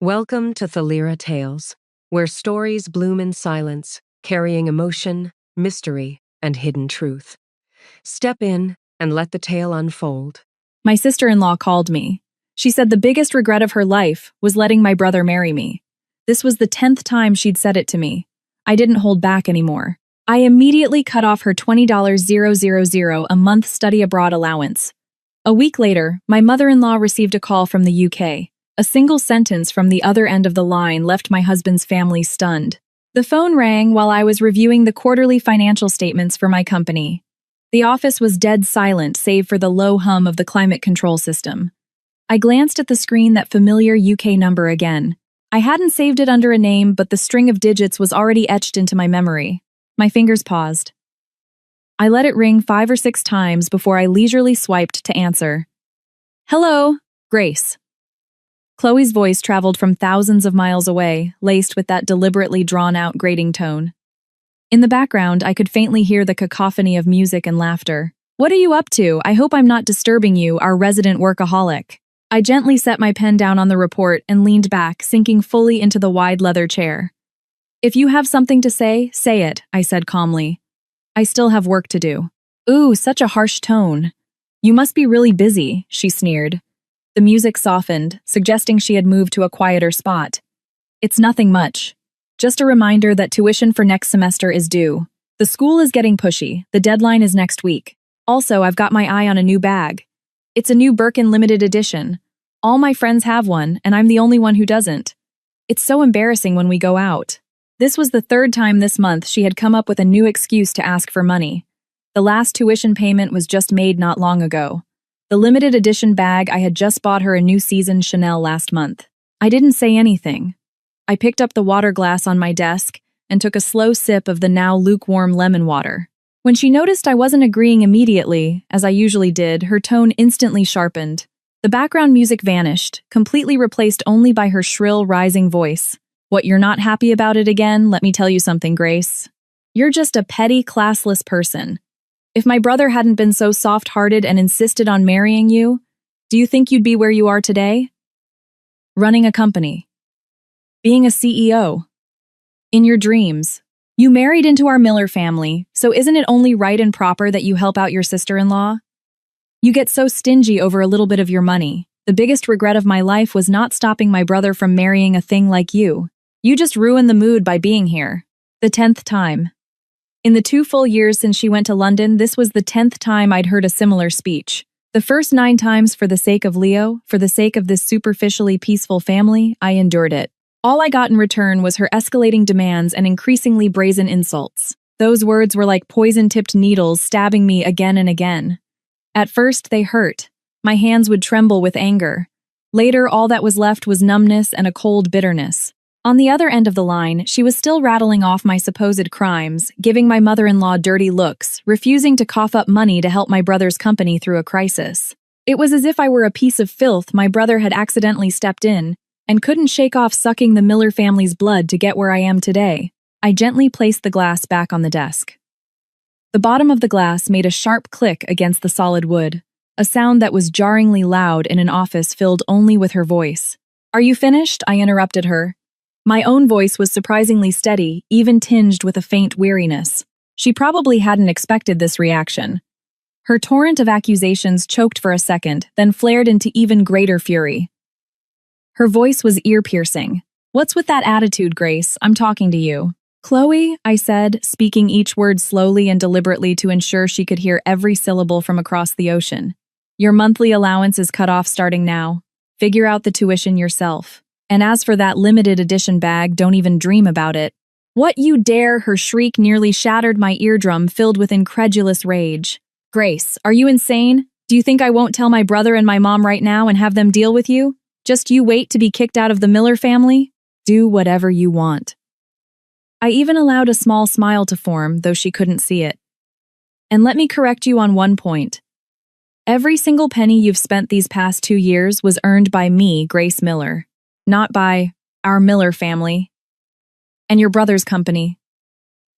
Welcome to Thalira Tales, where stories bloom in silence, carrying emotion, mystery, and hidden truth. Step in and let the tale unfold. My sister-in-law called me. She said the biggest regret of her life was letting my brother marry me. This was the 10th time she'd said it to me. I didn't hold back anymore. I immediately cut off her $20,000 a month study abroad allowance. A week later, my mother-in-law received a call from the UK. A single sentence from the other end of the line left my husband's family stunned. The phone rang while I was reviewing the quarterly financial statements for my company. The office was dead silent save for the low hum of the climate control system. I glanced at the screen, that familiar UK number again. I hadn't saved it under a name, but the string of digits was already etched into my memory. My fingers paused. I let it ring 5 or 6 times before I leisurely swiped to answer. Hello, Grace. Chloe's voice traveled from thousands of miles away, laced with that deliberately drawn-out grating tone. In the background, I could faintly hear the cacophony of music and laughter. What are you up to? I hope I'm not disturbing you, our resident workaholic. I gently set my pen down on the report and leaned back, sinking fully into the wide leather chair. If you have something to say it, I said calmly. I still have work to do. Ooh, such a harsh tone. You must be really busy, she sneered. The music softened, suggesting she had moved to a quieter spot. It's nothing much. Just a reminder that tuition for next semester is due. The school is getting pushy. The deadline is next week. Also, I've got my eye on a new bag. It's a new Birkin limited edition. All my friends have one, and I'm the only one who doesn't. It's so embarrassing when we go out. This was the 3rd time this month she had come up with a new excuse to ask for money. The last tuition payment was just made not long ago. The limited edition bag, I had just bought her a new season Chanel last month. I didn't say anything. I picked up the water glass on my desk and took a slow sip of the now lukewarm lemon water. When she noticed I wasn't agreeing immediately, as I usually did, her tone instantly sharpened. The background music vanished, completely replaced only by her shrill, rising voice. What, you're not happy about it again? Let me tell you something, Grace. You're just a petty, classless person. If my brother hadn't been so soft-hearted and insisted on marrying you, do you think you'd be where you are today? Running a company. Being a CEO. In your dreams. You married into our Miller family, so isn't it only right and proper that you help out your sister-in-law? You get so stingy over a little bit of your money. The biggest regret of my life was not stopping my brother from marrying a thing like you. You just ruined the mood by being here. The 10th time. In the 2 full years since she went to London, this was the 10th time I'd heard a similar speech. The first 9 times, for the sake of Leo, for the sake of this superficially peaceful family, I endured it. All I got in return was her escalating demands and increasingly brazen insults. Those words were like poison-tipped needles stabbing me again and again. At first, they hurt. My hands would tremble with anger. Later, all that was left was numbness and a cold bitterness. On the other end of the line, she was still rattling off my supposed crimes, giving my mother-in-law dirty looks, refusing to cough up money to help my brother's company through a crisis. It was as if I were a piece of filth my brother had accidentally stepped in, and couldn't shake off sucking the Miller family's blood to get where I am today. I gently placed the glass back on the desk. The bottom of the glass made a sharp click against the solid wood, a sound that was jarringly loud in an office filled only with her voice. Are you finished? I interrupted her. My own voice was surprisingly steady, even tinged with a faint weariness. She probably hadn't expected this reaction. Her torrent of accusations choked for a second, then flared into even greater fury. Her voice was ear-piercing. What's with that attitude, Grace? I'm talking to you. Chloe, I said, speaking each word slowly and deliberately to ensure she could hear every syllable from across the ocean. Your monthly allowance is cut off starting now. Figure out the tuition yourself. And as for that limited edition bag, don't even dream about it. What you dare, her shriek nearly shattered my eardrum, filled with incredulous rage. Grace, are you insane? Do you think I won't tell my brother and my mom right now and have them deal with you? Just you wait to be kicked out of the Miller family? Do whatever you want. I even allowed a small smile to form, though she couldn't see it. And let me correct you on one point. Every single penny you've spent these past 2 years was earned by me, Grace Miller. Not by our Miller family and your brother's company.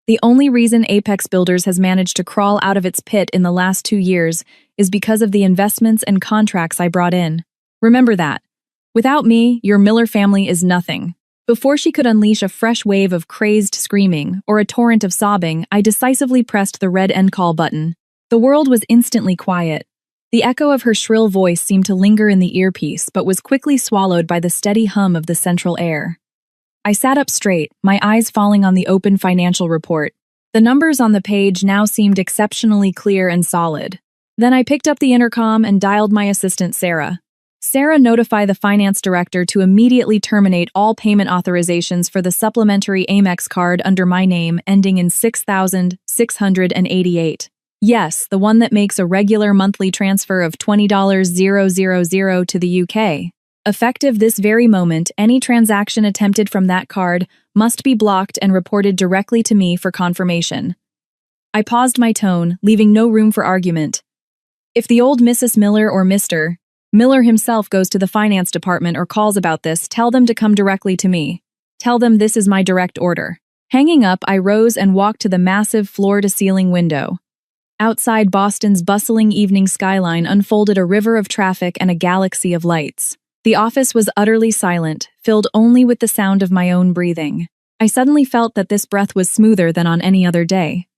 The only reason Apex Builders has managed to crawl out of its pit in the last 2 years is because of the investments and contracts I brought in. Remember that. Without me, your Miller family is nothing. Before she could unleash a fresh wave of crazed screaming or a torrent of sobbing, I decisively pressed the red end call button. The world was instantly quiet. The echo of her shrill voice seemed to linger in the earpiece, but was quickly swallowed by the steady hum of the central air. I sat up straight, my eyes falling on the open financial report. The numbers on the page now seemed exceptionally clear and solid. Then I picked up the intercom and dialed my assistant, Sarah. Sarah, notify the finance director to immediately terminate all payment authorizations for the supplementary Amex card under my name ending in 6,688. Yes, the one that makes a regular monthly transfer of $20,000 to the UK. Effective this very moment, any transaction attempted from that card must be blocked and reported directly to me for confirmation. I paused my tone, leaving no room for argument. If the old Mrs. Miller or Mr. Miller himself goes to the finance department or calls about this, tell them to come directly to me. Tell them this is my direct order. Hanging up, I rose and walked to the massive floor-to-ceiling window. Outside, Boston's bustling evening skyline unfolded a river of traffic and a galaxy of lights. The office was utterly silent, filled only with the sound of my own breathing. I suddenly felt that this breath was smoother than on any other day.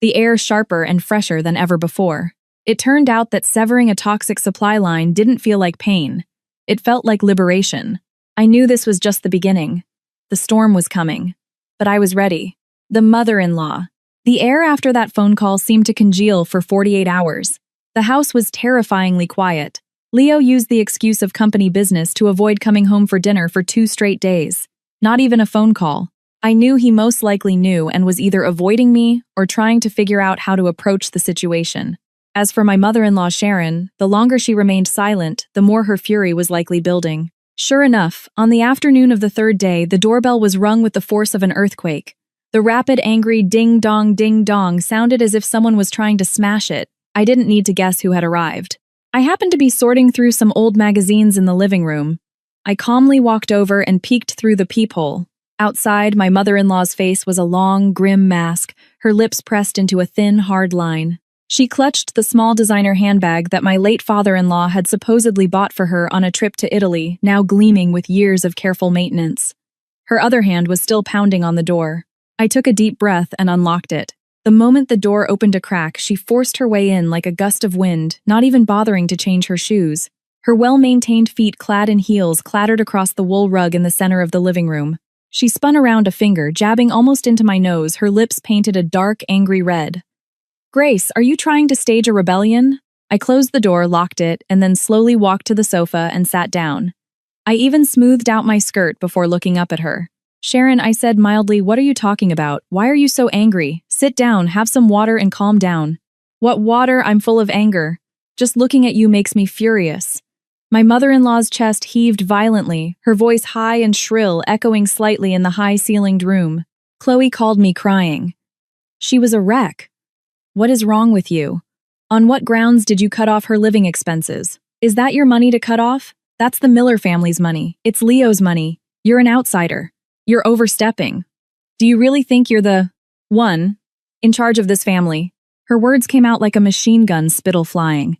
The air sharper and fresher than ever before. It turned out that severing a toxic supply line didn't feel like pain. It felt like liberation. I knew this was just the beginning. The storm was coming. But I was ready. The mother-in-law. The air after that phone call seemed to congeal for 48 hours. The house was terrifyingly quiet. Leo used the excuse of company business to avoid coming home for dinner for 2 straight days. Not even a phone call. I knew he most likely knew and was either avoiding me or trying to figure out how to approach the situation. As for my mother-in-law Sharon, the longer she remained silent, the more her fury was likely building. Sure enough, on the afternoon of the 3rd day, the doorbell was rung with the force of an earthquake. The rapid, angry ding-dong sounded as if someone was trying to smash it. I didn't need to guess who had arrived. I happened to be sorting through some old magazines in the living room. I calmly walked over and peeked through the peephole. Outside, my mother-in-law's face was a long, grim mask, her lips pressed into a thin, hard line. She clutched the small designer handbag that my late father-in-law had supposedly bought for her on a trip to Italy, now gleaming with years of careful maintenance. Her other hand was still pounding on the door. I took a deep breath and unlocked it. The moment the door opened a crack, she forced her way in like a gust of wind, not even bothering to change her shoes. Her well-maintained feet clad in heels clattered across the wool rug in the center of the living room. She spun around a finger, jabbing almost into my nose, her lips painted a dark, angry red. "Grace, are you trying to stage a rebellion?" I closed the door, locked it, and then slowly walked to the sofa and sat down. I even smoothed out my skirt before looking up at her. "Sharon," I said mildly, "what are you talking about? Why are you so angry? Sit down, have some water, and calm down." "What water? I'm full of anger. Just looking at you makes me furious." My mother-in-law's chest heaved violently, her voice high and shrill, echoing slightly in the high-ceilinged room. Chloe called me crying. She was a wreck. "What is wrong with you? On what grounds did you cut off her living expenses? Is that your money to cut off? That's the Miller family's money. It's Leo's money. You're an outsider. You're overstepping. Do you really think you're the one in charge of this family?" Her words came out like a machine gun, spittle flying.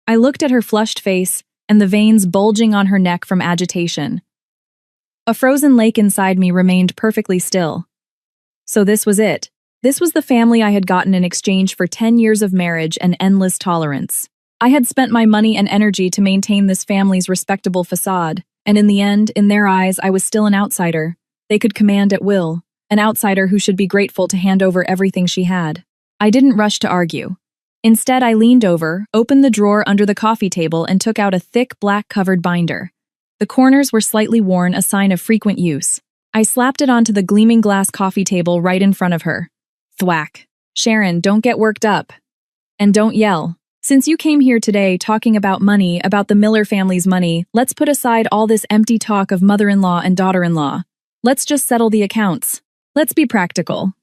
I looked at her flushed face and the veins bulging on her neck from agitation. A frozen lake inside me remained perfectly still. So this was it. This was the family I had gotten in exchange for 10 years of marriage and endless tolerance. I had spent my money and energy to maintain this family's respectable facade, and in the end, in their eyes, I was still an outsider. They could command at will, an outsider who should be grateful to hand over everything she had. I didn't rush to argue. Instead, I leaned over, opened the drawer under the coffee table, and took out a thick, black-covered binder. The corners were slightly worn, a sign of frequent use. I slapped it onto the gleaming glass coffee table right in front of her. Thwack. "Sharon, don't get worked up. And don't yell. Since you came here today talking about money, about the Miller family's money, let's put aside all this empty talk of mother-in-law and daughter-in-law. Let's just settle the accounts. Let's be practical.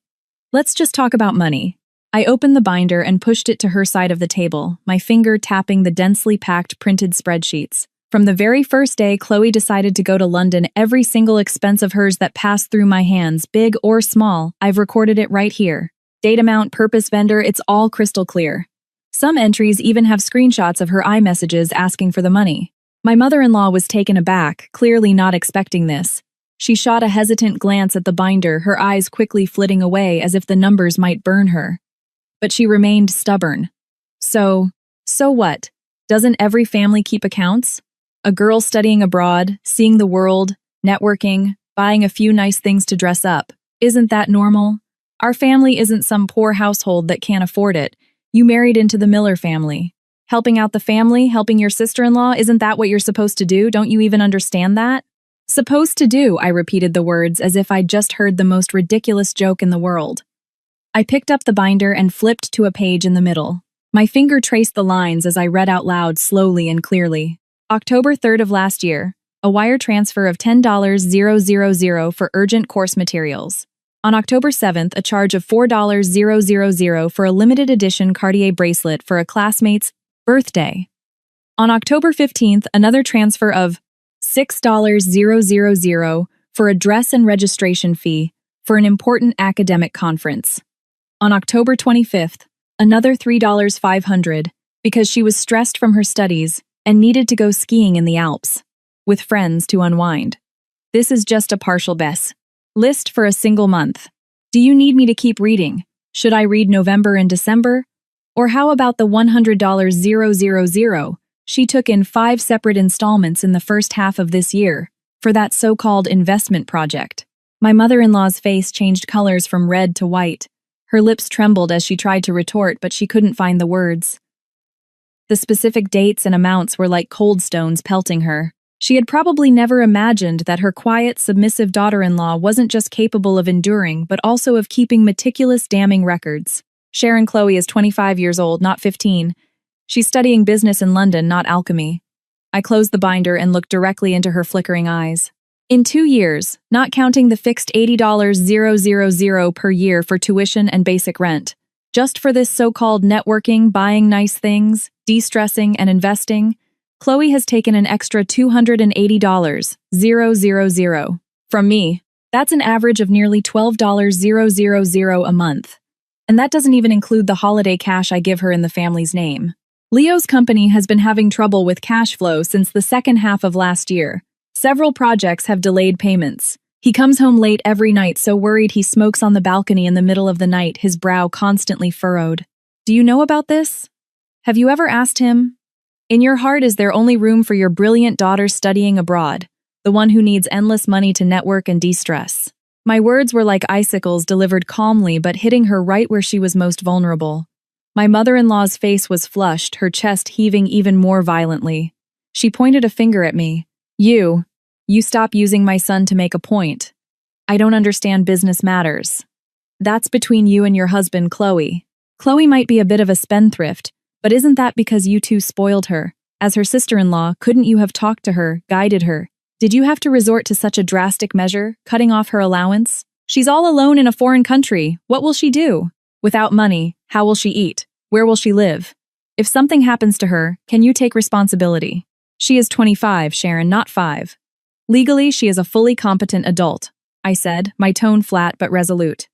Let's just talk about money." I opened the binder and pushed it to her side of the table, my finger tapping the densely packed printed spreadsheets. From the very first day Chloe decided to go to London, every single expense of hers that passed through my hands, big or small, I've recorded it right here. Date amount, purpose, vendor, it's all crystal clear. Some entries even have screenshots of her iMessages asking for the money. My mother-in-law was taken aback, clearly not expecting this. She shot a hesitant glance at the binder, her eyes quickly flitting away as if the numbers might burn her. But she remained stubborn. So what? Doesn't every family keep accounts? A girl studying abroad, seeing the world, networking, buying a few nice things to dress up. Isn't that normal? Our family isn't some poor household that can't afford it. You married into the Miller family. Helping out the family, helping your sister-in-law, isn't that what you're supposed to do? Don't you even understand that? Supposed to do, I repeated the words as if I'd just heard the most ridiculous joke in the world. I picked up the binder and flipped to a page in the middle. My finger traced the lines as I read out loud slowly and clearly. October 3rd of last year, a wire transfer of $10,000 for urgent course materials. On October 7th, a charge of $4,000 for a limited edition Cartier bracelet for a classmate's birthday. On October 15th, another transfer of $6,000 for a dress and registration fee for an important academic conference. On October 25th, another $3,500 because she was stressed from her studies and needed to go skiing in the Alps with friends to unwind. This is just a partial best list for a single month. Do you need me to keep reading? Should I read November and December? Or how about the $100,000 she took in 5 separate installments in the first half of this year for that so-called investment project? My mother-in-law's face changed colors from red to white. Her lips trembled as she tried to retort, but she couldn't find the words. The specific dates and amounts were like cold stones pelting her. She had probably never imagined that her quiet, submissive daughter-in-law wasn't just capable of enduring, but also of keeping meticulous, damning records. Sharon Chloe is 25 years old, not 15. She's studying business in London, not alchemy. I closed the binder and looked directly into her flickering eyes. In 2 years, not counting the fixed $80,000 per year for tuition and basic rent, just for this so-called networking, buying nice things, de-stressing, and investing, Chloe has taken an extra $280,000 from me. That's an average of nearly $12,000 a month. And that doesn't even include the holiday cash I give her in the family's name. Leo's company has been having trouble with cash flow since the second half of last year. Several projects have delayed payments. He comes home late every night, so worried he smokes on the balcony in the middle of the night, his brow constantly furrowed. Do you know about this? Have you ever asked him? In your heart, is there only room for your brilliant daughter studying abroad, the one who needs endless money to network and de-stress? My words were like icicles delivered calmly but hitting her right where she was most vulnerable. My mother-in-law's face was flushed, her chest heaving even more violently. She pointed a finger at me. You stop using my son to make a point. I don't understand business matters. That's between you and your husband, Chloe. Chloe might be a bit of a spendthrift, but isn't that because you two spoiled her? As her sister-in-law, couldn't you have talked to her, guided her? Did you have to resort to such a drastic measure, cutting off her allowance? She's all alone in a foreign country. What will she do? Without money, how will she eat? Where will she live? If something happens to her, can you take responsibility? She is 25, Sharon, not 5. Legally, she is a fully competent adult, I said, my tone flat but resolute.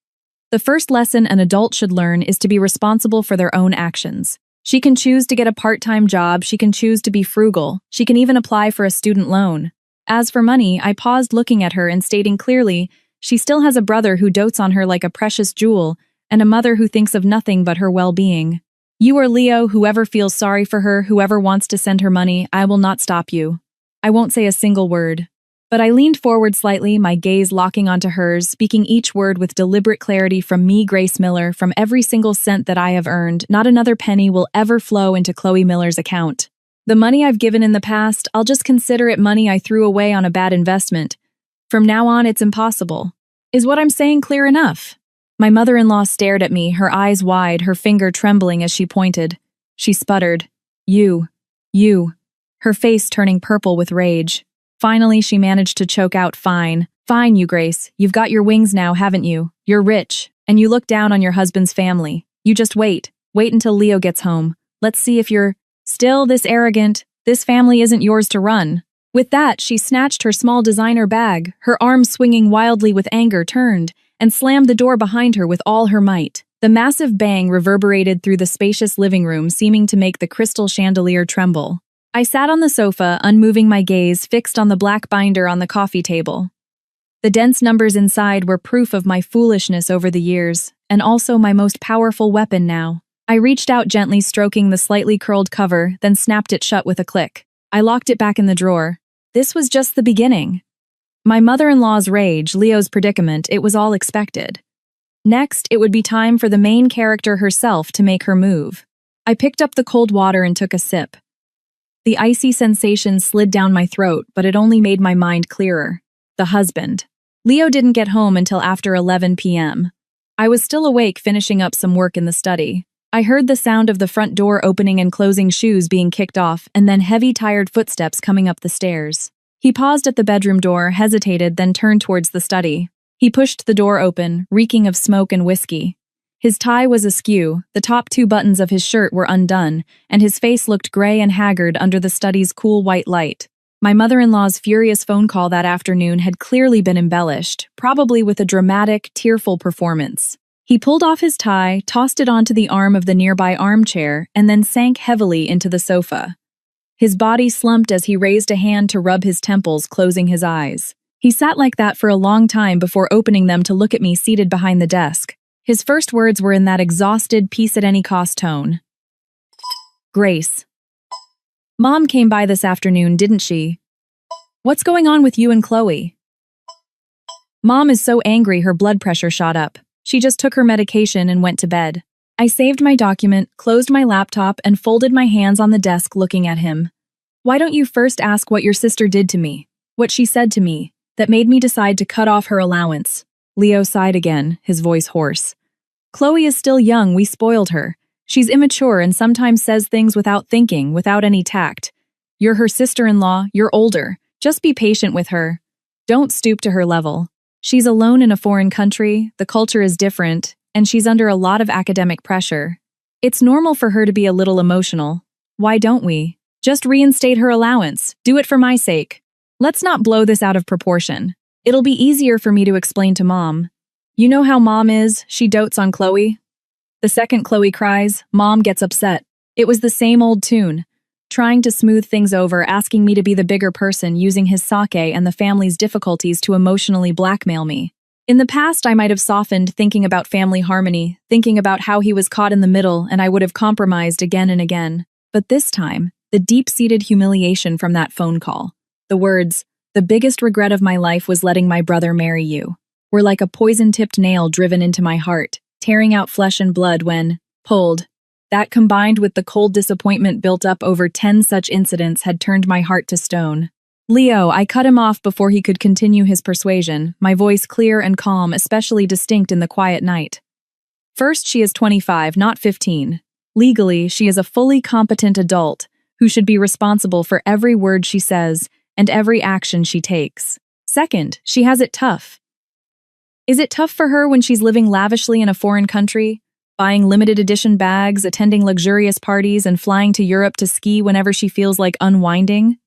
The first lesson an adult should learn is to be responsible for their own actions. She can choose to get a part-time job, she can choose to be frugal, she can even apply for a student loan. As for money, I paused looking at her and stating clearly, she still has a brother who dotes on her like a precious jewel, and a mother who thinks of nothing but her well-being. You or Leo, whoever feels sorry for her, whoever wants to send her money, I will not stop you. I won't say a single word. But I leaned forward slightly, my gaze locking onto hers, speaking each word with deliberate clarity from me, Grace Miller, from every single cent that I have earned. Not another penny will ever flow into Chloe Miller's account. The money I've given in the past, I'll just consider it money I threw away on a bad investment. From now on, it's impossible. Is what I'm saying clear enough? My mother-in-law stared at me, her eyes wide, her finger trembling as she pointed. She sputtered, You, her face turning purple with rage. Finally, she managed to choke out, Fine, you, Grace. You've got your wings now, haven't you? You're rich, and you look down on your husband's family. You just wait until Leo gets home. Let's see if you're still this arrogant. This family isn't yours to run. With that, she snatched her small designer bag, her arms swinging wildly with anger, turned, and slammed the door behind her with all her might. The massive bang reverberated through the spacious living room, seeming to make the crystal chandelier tremble. I sat on the sofa, unmoving my gaze fixed on the black binder on the coffee table. The dense numbers inside were proof of my foolishness over the years, and also my most powerful weapon now. I reached out gently, stroking the slightly curled cover, then snapped it shut with a click. I locked it back in the drawer. This was just the beginning. My mother-in-law's rage, Leo's predicament, it was all expected. Next, it would be time for the main character herself to make her move. I picked up the cold water and took a sip. The icy sensation slid down my throat, but it only made my mind clearer. The husband. Leo didn't get home until after 11 p.m. I was still awake, finishing up some work in the study. I heard the sound of the front door opening and closing, shoes being kicked off, and then heavy, tired footsteps coming up the stairs. He paused at the bedroom door, hesitated, then turned towards the study. He pushed the door open, reeking of smoke and whiskey. His tie was askew, the top 2 buttons of his shirt were undone, and his face looked gray and haggard under the study's cool white light. My mother-in-law's furious phone call that afternoon had clearly been embellished, probably with a dramatic, tearful performance. He pulled off his tie, tossed it onto the arm of the nearby armchair, and then sank heavily into the sofa. His body slumped as he raised a hand to rub his temples, closing his eyes. He sat like that for a long time before opening them to look at me seated behind the desk. His first words were in that exhausted, peace-at-any-cost tone. "Grace. Mom came by this afternoon, didn't she? What's going on with you and Chloe?" Mom is so angry her blood pressure shot up. She just took her medication and went to bed. I saved my document, closed my laptop, and folded my hands on the desk looking at him. "Why don't you first ask what your sister did to me? What she said to me, that made me decide to cut off her allowance?" Leo sighed again, his voice hoarse. "Chloe is still young, we spoiled her. She's immature and sometimes says things without thinking, without any tact. You're her sister-in-law, you're older. Just be patient with her. Don't stoop to her level. She's alone in a foreign country, the culture is different, and she's under a lot of academic pressure. It's normal for her to be a little emotional. Why don't we? Just reinstate her allowance. Do it for my sake. Let's not blow this out of proportion. It'll be easier for me to explain to Mom. You know how Mom is, she dotes on Chloe. The second Chloe cries, Mom gets upset. It was the same old tune. Trying to smooth things over, asking me to be the bigger person, using his sake and the family's difficulties to emotionally blackmail me. In the past, I might have softened, thinking about family harmony, thinking about how he was caught in the middle and I would have compromised again and again. But this time, the deep-seated humiliation from that phone call, the words, "The biggest regret of my life was letting my brother marry you," were like a poison-tipped nail driven into my heart, tearing out flesh and blood when, pulled. That combined with the cold disappointment built up over 10 such incidents had turned my heart to stone. "Leo," I cut him off before he could continue his persuasion, my voice clear and calm, especially distinct in the quiet night. "First, she is 25, not 15. Legally, she is a fully competent adult who should be responsible for every word she says and every action she takes. Second, she has it tough. Is it tough for her when she's living lavishly in a foreign country? Buying limited edition bags, attending luxurious parties, and flying to Europe to ski whenever she feels like unwinding?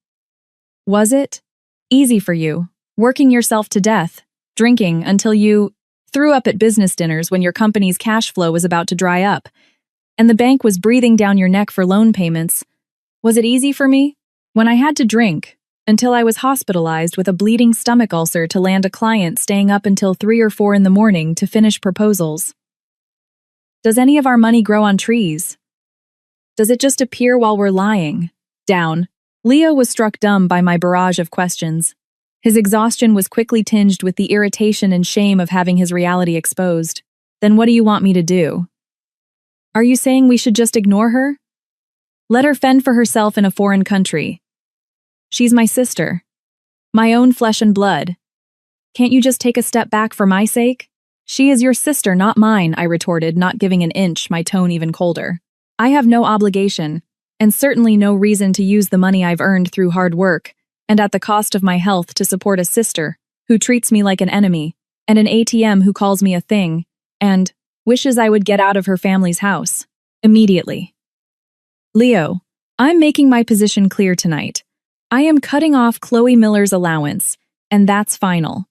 Was it easy for you, working yourself to death, drinking until you threw up at business dinners when your company's cash flow was about to dry up, and the bank was breathing down your neck for loan payments? Was it easy for me? When I had to drink, until I was hospitalized with a bleeding stomach ulcer to land a client staying up until 3 or 4 in the morning to finish proposals? Does any of our money grow on trees? Does it just appear while we're lying down? Leo was struck dumb by my barrage of questions. His exhaustion was quickly tinged with the irritation and shame of having his reality exposed. Then what do you want me to do? Are you saying we should just ignore her? Let her fend for herself in a foreign country. She's my sister. My own flesh and blood. Can't you just take a step back for my sake? She is your sister, not mine, I retorted, not giving an inch, my tone even colder. I have no obligation, and certainly no reason to use the money I've earned through hard work, and at the cost of my health to support a sister, who treats me like an enemy, and an ATM who calls me a thing, and wishes I would get out of her family's house. Immediately. Leo, I'm making my position clear tonight. I am cutting off Chloe Miller's allowance, and that's final.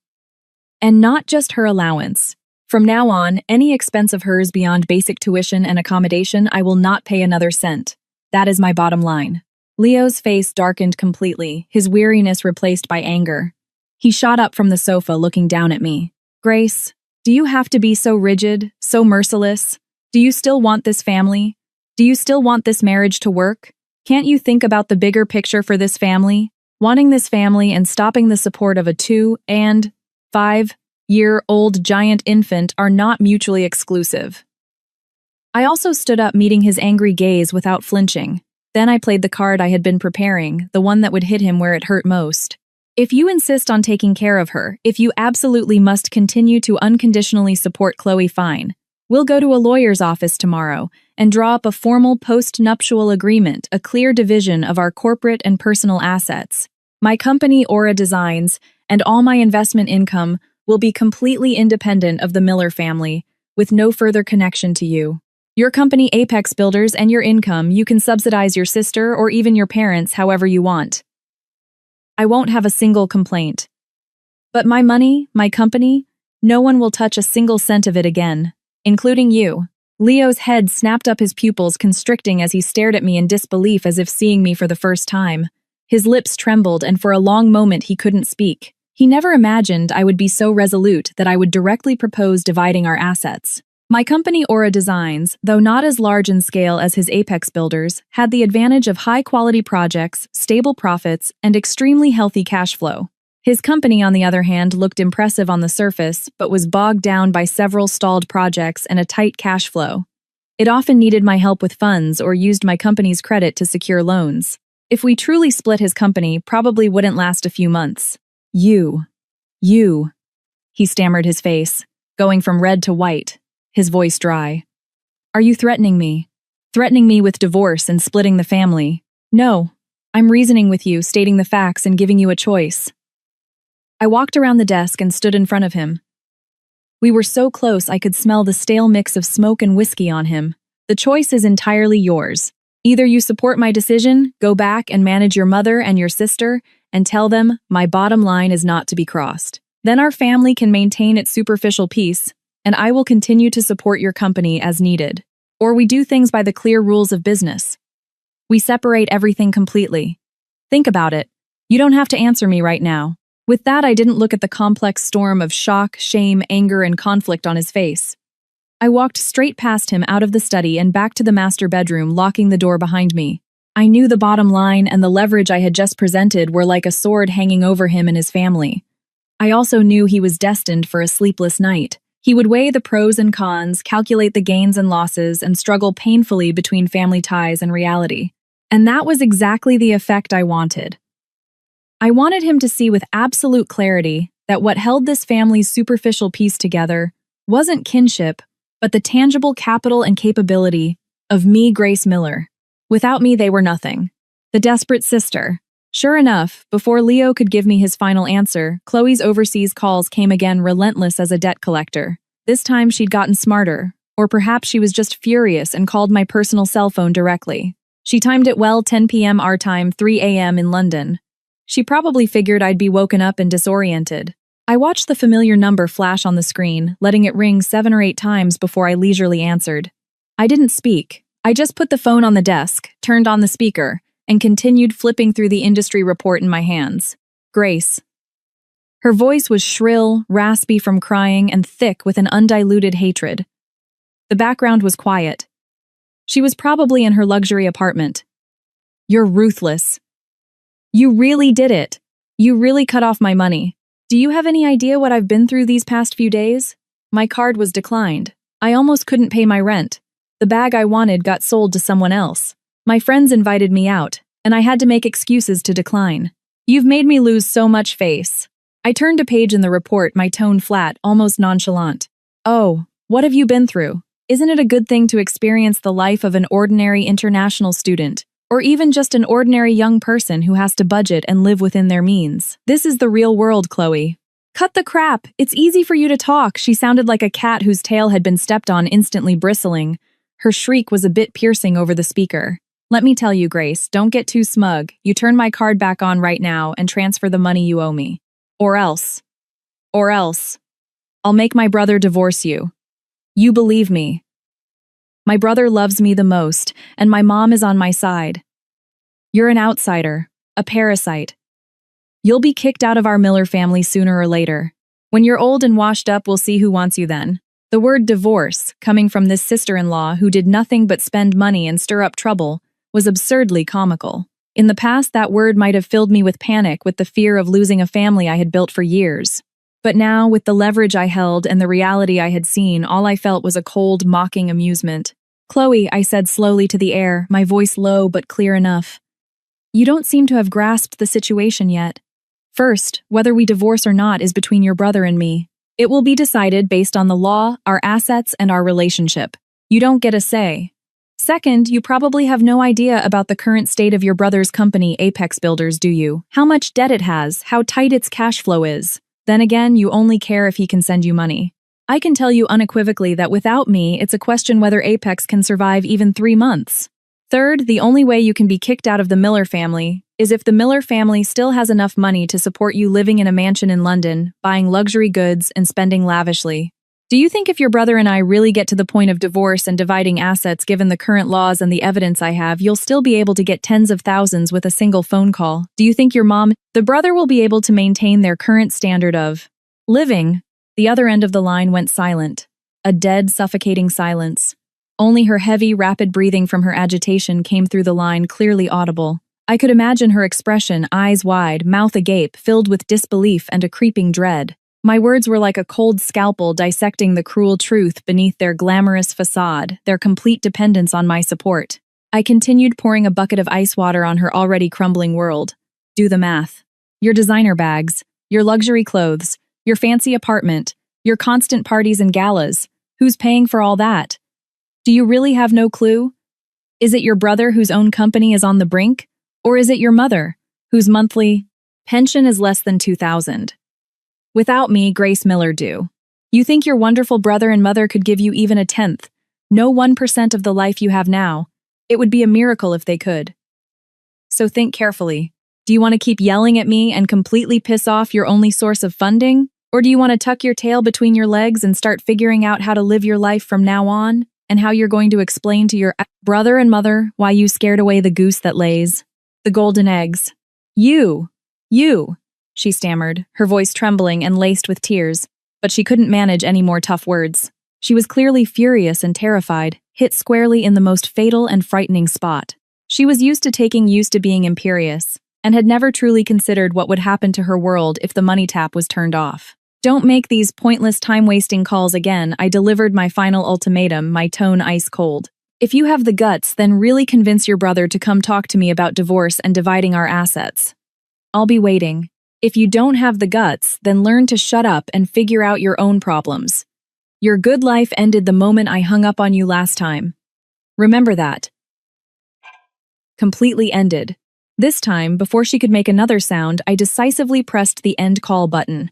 And not just her allowance. From now on, any expense of hers beyond basic tuition and accommodation, I will not pay another cent. That is my bottom line. Leo's face darkened completely, his weariness replaced by anger. He shot up from the sofa, looking down at me. Grace, do you have to be so rigid, so merciless? Do you still want this family? Do you still want this marriage to work? Can't you think about the bigger picture for this family? Wanting this family and stopping the support of a 2- and 5-year-old giant infant are not mutually exclusive. I also stood up, meeting his angry gaze without flinching. Then I played the card I had been preparing, the one that would hit him where it hurt most. If you insist on taking care of her, if you absolutely must continue to unconditionally support Chloe, fine. We'll go to a lawyer's office tomorrow and draw up a formal post-nuptial agreement, a clear division of our corporate and personal assets. My company, Aura Designs, and all my investment income will be completely independent of the Miller family, with no further connection to you. Your company, Apex Builders, and your income, you can subsidize your sister or even your parents however you want. I won't have a single complaint. But my money, my company, no one will touch a single cent of it again, including you. Leo's head snapped up, his pupils constricting as he stared at me in disbelief, as if seeing me for the first time. His lips trembled, and for a long moment he couldn't speak. He never imagined I would be so resolute that I would directly propose dividing our assets. My company, Aura Designs, though not as large in scale as his Apex Builders, had the advantage of high-quality projects, stable profits, and extremely healthy cash flow. His company, on the other hand, looked impressive on the surface, but was bogged down by several stalled projects and a tight cash flow. It often needed my help with funds or used my company's credit to secure loans. If we truly split, his company probably wouldn't last a few months. You, he stammered, his face going from red to white, his voice dry. Are you threatening me? Threatening me with divorce and splitting the family? No, I'm reasoning with you, stating the facts and giving you a choice. I walked around the desk and stood in front of him. We were so close I could smell the stale mix of smoke and whiskey on him. The choice is entirely yours. Either you support my decision, go back and manage your mother and your sister, and tell them my bottom line is not to be crossed. Then our family can maintain its superficial peace, and I will continue to support your company as needed. Or we do things by the clear rules of business. We separate everything completely. Think about it. You don't have to answer me right now. With that, I didn't look at the complex storm of shock, shame, anger, and conflict on his face. I walked straight past him, out of the study and back to the master bedroom, locking the door behind me. I knew the bottom line and the leverage I had just presented were like a sword hanging over him and his family. I also knew he was destined for a sleepless night. He would weigh the pros and cons, calculate the gains and losses, and struggle painfully between family ties and reality. And that was exactly the effect I wanted. I wanted him to see with absolute clarity that what held this family's superficial piece together wasn't kinship, but the tangible capital and capability of me, Grace Miller. Without me, they were nothing. The desperate sister. Sure enough, before Leo could give me his final answer, Chloe's overseas calls came again, relentless as a debt collector. This time she'd gotten smarter, or perhaps she was just furious and called my personal cell phone directly. She timed it well, 10 p.m. our time, 3 a.m. in London. She probably figured I'd be woken up and disoriented. I watched the familiar number flash on the screen, letting it ring 7 or 8 times before I leisurely answered. I didn't speak. I just put the phone on the desk, turned on the speaker, and continued flipping through the industry report in my hands. Grace. Her voice was shrill, raspy from crying, and thick with an undiluted hatred. The background was quiet. She was probably in her luxury apartment. You're ruthless. You really did it. You really cut off my money. Do you have any idea what I've been through these past few days? My card was declined. I almost couldn't pay my rent. The bag I wanted got sold to someone else. My friends invited me out, and I had to make excuses to decline. You've made me lose so much face. I turned a page in the report, my tone flat, almost nonchalant. Oh, what have you been through? Isn't it a good thing to experience the life of an ordinary international student, or even just an ordinary young person who has to budget and live within their means? This is the real world, Chloe. Cut the crap. It's easy for you to talk. She sounded like a cat whose tail had been stepped on, instantly bristling. Her shriek was a bit piercing over the speaker. Let me tell you, Grace, don't get too smug. You turn my card back on right now and transfer the money you owe me. Or else, I'll make my brother divorce you. You believe me. My brother loves me the most, and my mom is on my side. You're an outsider, a parasite. You'll be kicked out of our Miller family sooner or later. When you're old and washed up, we'll see who wants you then. The word divorce, coming from this sister-in-law who did nothing but spend money and stir up trouble, was absurdly comical. In the past, that word might have filled me with panic, with the fear of losing a family I had built for years. But now, with the leverage I held and the reality I had seen, all I felt was a cold, mocking amusement. "Chloe," I said slowly to the air, my voice low but clear enough. "You don't seem to have grasped the situation yet. First, whether we divorce or not is between your brother and me. It will be decided based on the law, our assets, and our relationship. You don't get a say. Second, you probably have no idea about the current state of your brother's company, Apex Builders, do you? How much debt it has, how tight its cash flow is. Then again, you only care if he can send you money. I can tell you unequivocally that without me, it's a question whether Apex can survive even 3 months. Third, the only way you can be kicked out of the Miller family is if the Miller family still has enough money to support you living in a mansion in London, buying luxury goods, and spending lavishly. Do you think if your brother and I really get to the point of divorce and dividing assets given the current laws and the evidence I have, you'll still be able to get tens of thousands with a single phone call? Do you think the brother will be able to maintain their current standard of living? The other end of the line went silent. A dead, suffocating silence. Only her heavy, rapid breathing from her agitation came through the line, clearly audible. I could imagine her expression, eyes wide, mouth agape, filled with disbelief and a creeping dread. My words were like a cold scalpel dissecting the cruel truth beneath their glamorous facade, their complete dependence on my support. I continued pouring a bucket of ice water on her already crumbling world. Do the math. Your designer bags, your luxury clothes, your fancy apartment, your constant parties and galas. Who's paying for all that? Do you really have no clue? Is it your brother whose own company is on the brink? Or is it your mother, whose monthly pension is less than $2,000? Without me, Grace Miller do. You think your wonderful brother and mother could give you even a tenth, no 1% of the life you have now? It would be a miracle if they could. So think carefully. Do you want to keep yelling at me and completely piss off your only source of funding? Or do you want to tuck your tail between your legs and start figuring out how to live your life from now on? And how you're going to explain to your brother and mother why you scared away the goose that lays the golden eggs. You, she stammered, her voice trembling and laced with tears, but she couldn't manage any more tough words. She was clearly furious and terrified, hit squarely in the most fatal and frightening spot. She was used to being imperious, and had never truly considered what would happen to her world if the money tap was turned off. Don't make these pointless time-wasting calls again, I delivered my final ultimatum, my tone ice cold. If you have the guts, then really convince your brother to come talk to me about divorce and dividing our assets. I'll be waiting. If you don't have the guts, then learn to shut up and figure out your own problems. Your good life ended the moment I hung up on you last time. Remember that. Completely ended. This time, before she could make another sound, I decisively pressed the end call button.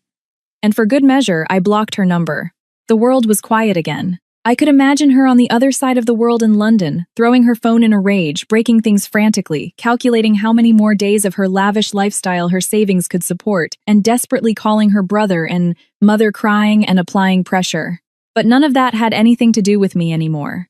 And for good measure, I blocked her number. The world was quiet again. I could imagine her on the other side of the world in London, throwing her phone in a rage, breaking things frantically, calculating how many more days of her lavish lifestyle her savings could support, and desperately calling her brother and mother, crying and applying pressure. But none of that had anything to do with me anymore.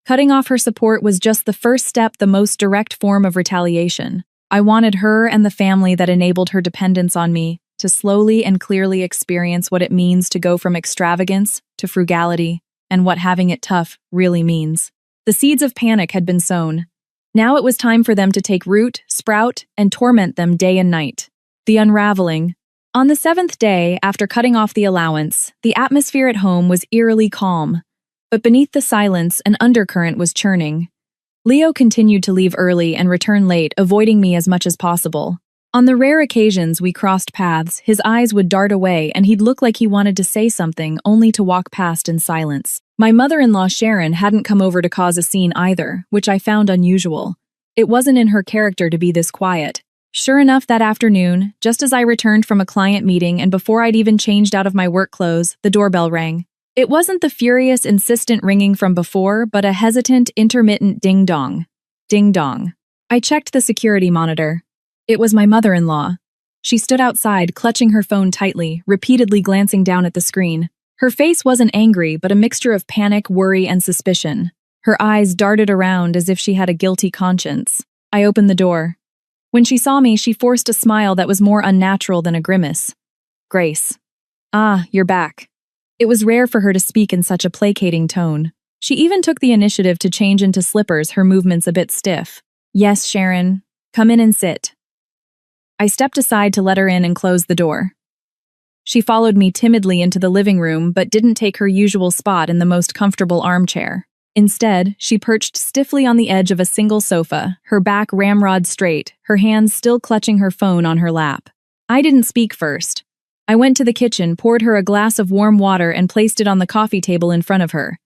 Cutting off her support was just the first step, the most direct form of retaliation. I wanted her and the family that enabled her dependence on me to slowly and clearly experience what it means to go from extravagance to frugality, and what having it tough really means. The seeds of panic had been sown. Now it was time for them to take root, sprout, and torment them day and night. The unraveling. On the 7th day, after cutting off the allowance, the atmosphere at home was eerily calm. But beneath the silence, an undercurrent was churning. Leo continued to leave early and return late, avoiding me as much as possible. On the rare occasions we crossed paths, his eyes would dart away and he'd look like he wanted to say something, only to walk past in silence. My mother-in-law Sharon hadn't come over to cause a scene either, which I found unusual. It wasn't in her character to be this quiet. Sure enough, that afternoon, just as I returned from a client meeting and before I'd even changed out of my work clothes, the doorbell rang. It wasn't the furious, insistent ringing from before, but a hesitant, intermittent ding-dong. Ding-dong. I checked the security monitor. It was my mother-in-law. She stood outside, clutching her phone tightly, repeatedly glancing down at the screen. Her face wasn't angry, but a mixture of panic, worry, and suspicion. Her eyes darted around as if she had a guilty conscience. I opened the door. When she saw me, she forced a smile that was more unnatural than a grimace. Grace. Ah, you're back. It was rare for her to speak in such a placating tone. She even took the initiative to change into slippers, her movements a bit stiff. Yes, Sharon. Come in and sit. I stepped aside to let her in and close the door. She followed me timidly into the living room but didn't take her usual spot in the most comfortable armchair. Instead, she perched stiffly on the edge of a single sofa, her back ramrod straight, her hands still clutching her phone on her lap. I didn't speak first. I went to the kitchen, poured her a glass of warm water and placed it on the coffee table in front of her.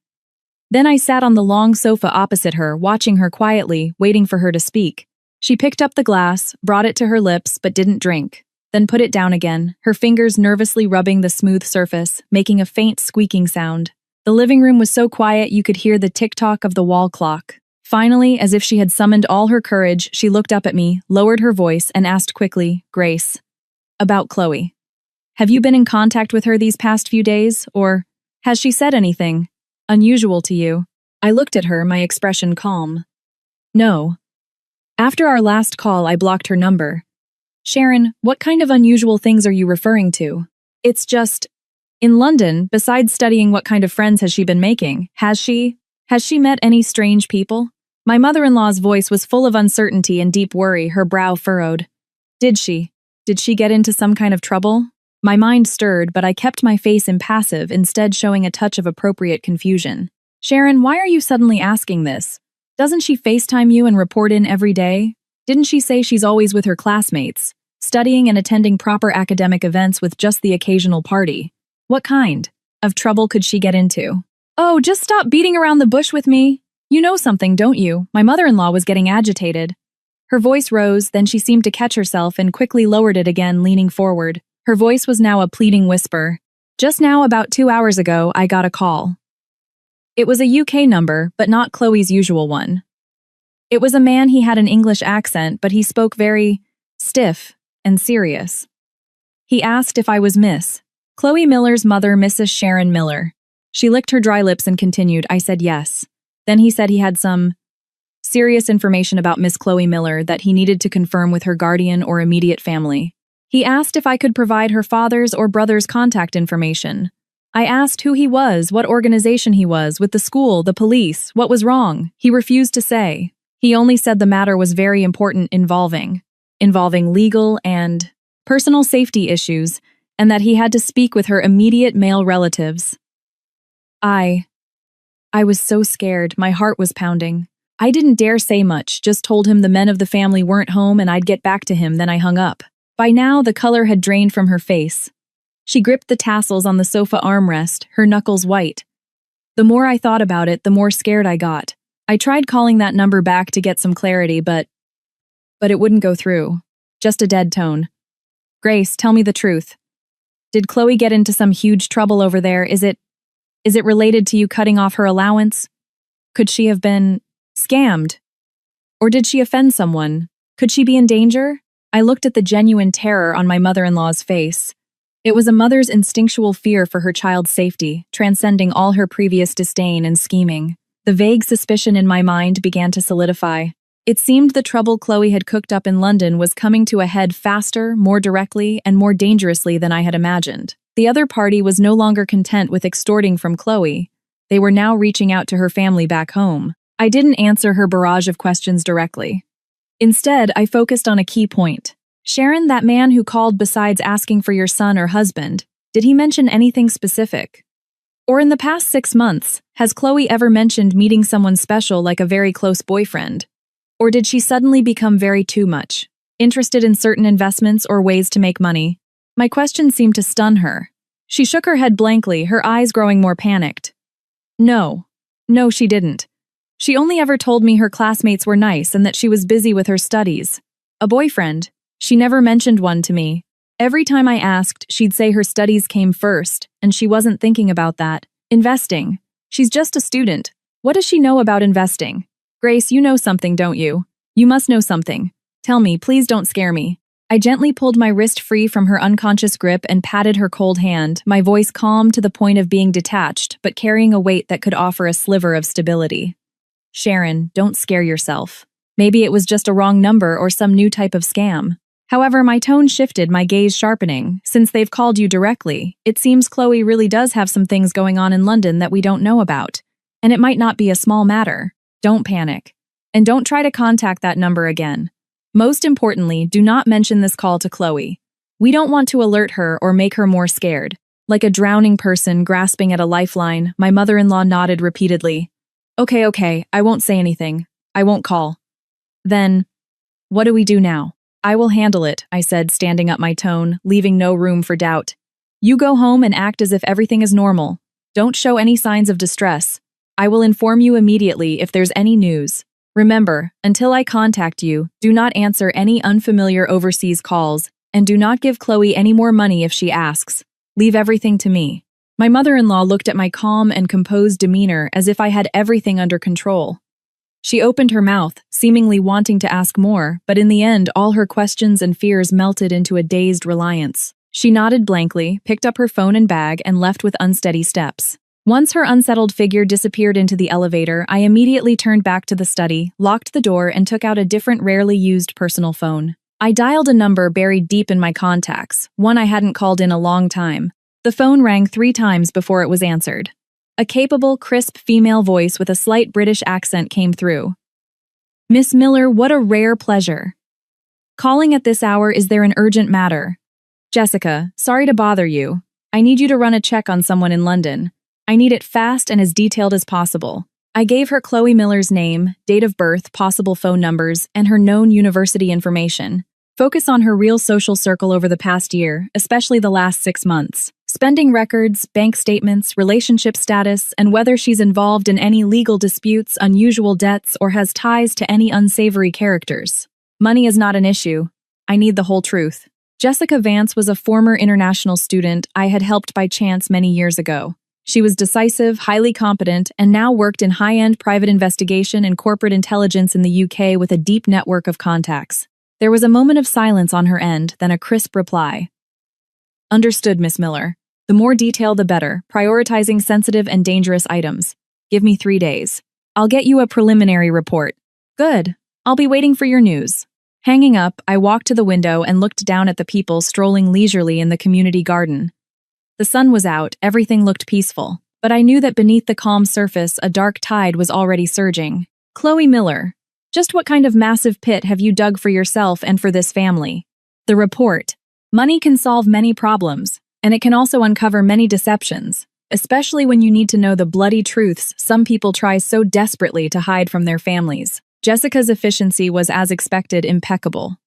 Then I sat on the long sofa opposite her, watching her quietly, waiting for her to speak. She picked up the glass, brought it to her lips but didn't drink, then put it down again, her fingers nervously rubbing the smooth surface, making a faint squeaking sound. The living room was so quiet you could hear the tick-tock of the wall clock. Finally, as if she had summoned all her courage, she looked up at me, lowered her voice, and asked quickly, Grace, about Chloe. Have you been in contact with her these past few days, or has she said anything unusual to you? I looked at her, my expression calm. No. After our last call, I blocked her number. Sharon, what kind of unusual things are you referring to? It's just, in London, besides studying what kind of friends has she been making, has she met any strange people? My mother-in-law's voice was full of uncertainty and deep worry, her brow furrowed. Did she get into some kind of trouble? My mind stirred, but I kept my face impassive, instead showing a touch of appropriate confusion. Sharon, why are you suddenly asking this? Doesn't she FaceTime you and report in every day? Didn't she say she's always with her classmates, studying and attending proper academic events with just the occasional party? What kind of trouble could she get into? Oh, just stop beating around the bush with me. You know something, don't you? My mother-in-law was getting agitated. Her voice rose, then she seemed to catch herself and quickly lowered it again, leaning forward. Her voice was now a pleading whisper. Just now, about 2 hours ago, I got a call. It was a UK number, but not Chloe's usual one. It was a man. He had an English accent, but he spoke very stiff and serious. He asked if I was Miss Chloe Miller's mother, Mrs. Sharon Miller. She licked her dry lips and continued. I said yes. Then he said he had some serious information about Miss Chloe Miller that he needed to confirm with her guardian or immediate family. He asked if I could provide her father's or brother's contact information. I asked who he was, what organization he was, with the school, the police, what was wrong. He refused to say. He only said the matter was very important, involving legal and personal safety issues, and that he had to speak with her immediate male relatives. I was so scared, my heart was pounding. I didn't dare say much, just told him the men of the family weren't home and I'd get back to him, then I hung up. By now, the color had drained from her face. She gripped the tassels on the sofa armrest, her knuckles white. The more I thought about it, the more scared I got. I tried calling that number back to get some clarity, but it wouldn't go through. Just a dead tone. Grace, tell me the truth. Did Chloe get into some huge trouble over there? Is it related to you cutting off her allowance? Could she have been scammed? Or did she offend someone? Could she be in danger? I looked at the genuine terror on my mother-in-law's face. It was a mother's instinctual fear for her child's safety, transcending all her previous disdain and scheming. The vague suspicion in my mind began to solidify. It seemed the trouble Chloe had cooked up in London was coming to a head faster, more directly, and more dangerously than I had imagined. The other party was no longer content with extorting from Chloe. They were now reaching out to her family back home. I didn't answer her barrage of questions directly. Instead, I focused on a key point. Sharon, that man who called besides asking for your son or husband, did he mention anything specific? Or in the past 6 months, has Chloe ever mentioned meeting someone special like a very close boyfriend? Or did she suddenly become very too much, interested in certain investments or ways to make money? My question seemed to stun her. She shook her head blankly, her eyes growing more panicked. No, she didn't. She only ever told me her classmates were nice and that she was busy with her studies. A boyfriend? She never mentioned one to me. Every time I asked, she'd say her studies came first, and she wasn't thinking about that. Investing. She's just a student. What does she know about investing? Grace, you know something, don't you? You must know something. Tell me, please don't scare me. I gently pulled my wrist free from her unconscious grip and patted her cold hand, my voice calm to the point of being detached, but carrying a weight that could offer a sliver of stability. Sharon, don't scare yourself. Maybe it was just a wrong number or some new type of scam. However, my tone shifted, my gaze sharpening. Since they've called you directly, it seems Chloe really does have some things going on in London that we don't know about. And it might not be a small matter. Don't panic. And don't try to contact that number again. Most importantly, do not mention this call to Chloe. We don't want to alert her or make her more scared. Like a drowning person grasping at a lifeline, my mother-in-law nodded repeatedly. Okay, I won't say anything. I won't call. Then, what do we do now? I will handle it, I said, standing up my tone, leaving no room for doubt. You go home and act as if everything is normal. Don't show any signs of distress. I will inform you immediately if there's any news. Remember, until I contact you, do not answer any unfamiliar overseas calls, and do not give Chloe any more money if she asks. Leave everything to me. My mother-in-law looked at my calm and composed demeanor as if I had everything under control. She opened her mouth, seemingly wanting to ask more, but in the end, all her questions and fears melted into a dazed reliance. She nodded blankly, picked up her phone and bag, and left with unsteady steps. Once her unsettled figure disappeared into the elevator, I immediately turned back to the study, locked the door, and took out a different, rarely used personal phone. I dialed a number buried deep in my contacts, one I hadn't called in a long time. The phone rang 3 times before it was answered. A capable, crisp female voice with a slight British accent came through. Miss Miller, what a rare pleasure. Calling at this hour, is there an urgent matter? Jessica, sorry to bother you. I need you to run a check on someone in London. I need it fast and as detailed as possible. I gave her Chloe Miller's name, date of birth, possible phone numbers, and her known university information. Focus on her real social circle over the past year, especially the last 6 months. Spending records, bank statements, relationship status, and whether she's involved in any legal disputes, unusual debts, or has ties to any unsavory characters. Money is not an issue. I need the whole truth. Jessica Vance was a former international student I had helped by chance many years ago. She was decisive, highly competent, and now worked in high-end private investigation and corporate intelligence in the UK with a deep network of contacts. There was a moment of silence on her end, then a crisp reply. Understood, Miss Miller. The more detail, the better, prioritizing sensitive and dangerous items. Give me 3 days. I'll get you a preliminary report. Good. I'll be waiting for your news. Hanging up, I walked to the window and looked down at the people strolling leisurely in the community garden. The sun was out, everything looked peaceful, but I knew that beneath the calm surface, a dark tide was already surging. Chloe Miller. Just what kind of massive pit have you dug for yourself and for this family? The report. Money can solve many problems, and it can also uncover many deceptions, especially when you need to know the bloody truths some people try so desperately to hide from their families. Jessica's efficiency was, as expected, impeccable.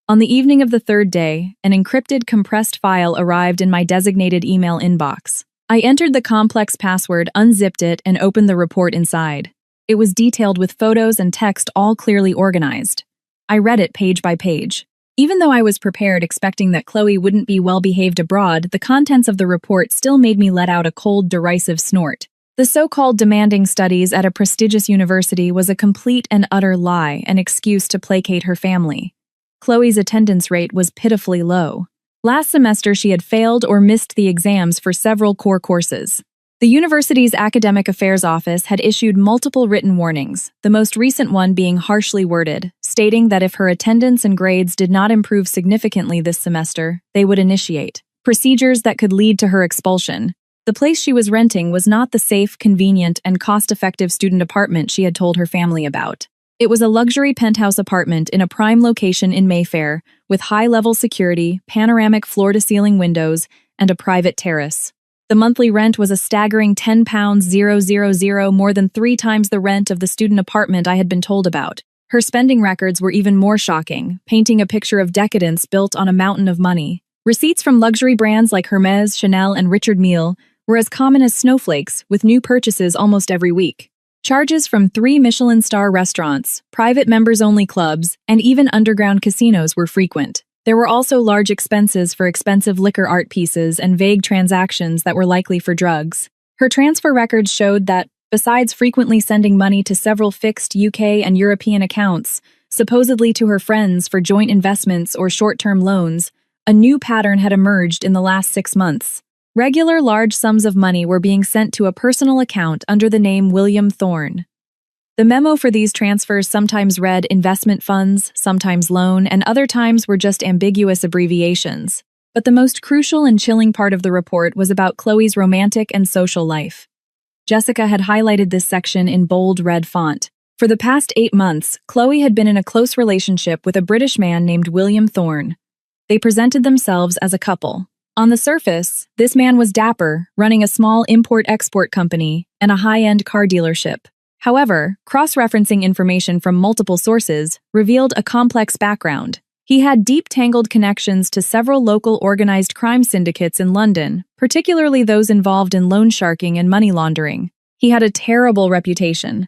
On the evening of the 3rd day, an encrypted, compressed file arrived in my designated email inbox. I entered the complex password, unzipped it, and opened the report inside. It was detailed with photos and text all clearly organized. I read it page by page. Even though I was prepared, expecting that Chloe wouldn't be well-behaved abroad, the contents of the report still made me let out a cold, derisive snort. The so-called demanding studies at a prestigious university was a complete and utter lie, an excuse to placate her family. Chloe's attendance rate was pitifully low. Last semester, she had failed or missed the exams for several core courses. The university's academic affairs office had issued multiple written warnings, the most recent one being harshly worded, stating that if her attendance and grades did not improve significantly this semester, they would initiate procedures that could lead to her expulsion. The place she was renting was not the safe, convenient, and cost-effective student apartment she had told her family about. It was a luxury penthouse apartment in a prime location in Mayfair, with high-level security, panoramic floor-to-ceiling windows, and a private terrace. The monthly rent was a staggering £10,000, more than 3 times the rent of the student apartment I had been told about. Her spending records were even more shocking, painting a picture of decadence built on a mountain of money. Receipts from luxury brands like Hermès, Chanel, and Richard Mille were as common as snowflakes, with new purchases almost every week. Charges from 3 Michelin star restaurants, private members-only clubs, and even underground casinos were frequent. There were also large expenses for expensive liquor art pieces and vague transactions that were likely for drugs. Her transfer records showed that, besides frequently sending money to several fixed UK and European accounts, supposedly to her friends for joint investments or short-term loans, a new pattern had emerged in the last 6 months. Regular large sums of money were being sent to a personal account under the name William Thorne. The memo for these transfers sometimes read investment funds, sometimes loan, and other times were just ambiguous abbreviations. But the most crucial and chilling part of the report was about Chloe's romantic and social life. Jessica had highlighted this section in bold red font. For the past 8 months, Chloe had been in a close relationship with a British man named William Thorne. They presented themselves as a couple. On the surface, this man was dapper, running a small import-export company and a high-end car dealership. However, cross-referencing information from multiple sources revealed a complex background. He had deep tangled connections to several local organized crime syndicates in London, particularly those involved in loan sharking and money laundering. He had a terrible reputation.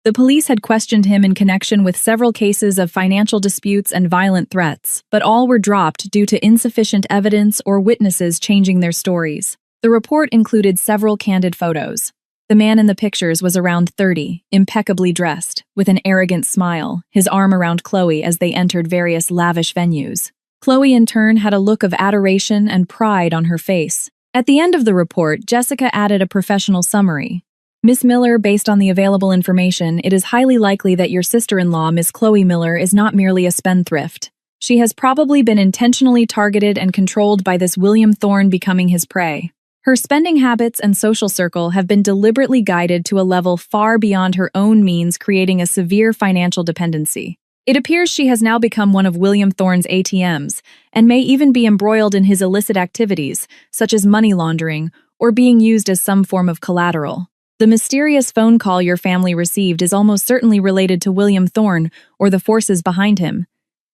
The police had questioned him in connection with several cases of financial disputes and violent threats, but all were dropped due to insufficient evidence or witnesses changing their stories. The report included several candid photos. The man in the pictures was around 30, impeccably dressed, with an arrogant smile, his arm around Chloe as they entered various lavish venues. Chloe, in turn, had a look of adoration and pride on her face. At the end of the report, Jessica added a professional summary. Miss Miller, based on the available information, it is highly likely that your sister-in-law, Miss Chloe Miller, is not merely a spendthrift. She has probably been intentionally targeted and controlled by this William Thorne, becoming his prey. Her spending habits and social circle have been deliberately guided to a level far beyond her own means, creating a severe financial dependency. It appears she has now become one of William Thorne's ATMs, and may even be embroiled in his illicit activities, such as money laundering, or being used as some form of collateral. The mysterious phone call your family received is almost certainly related to William Thorne or the forces behind him.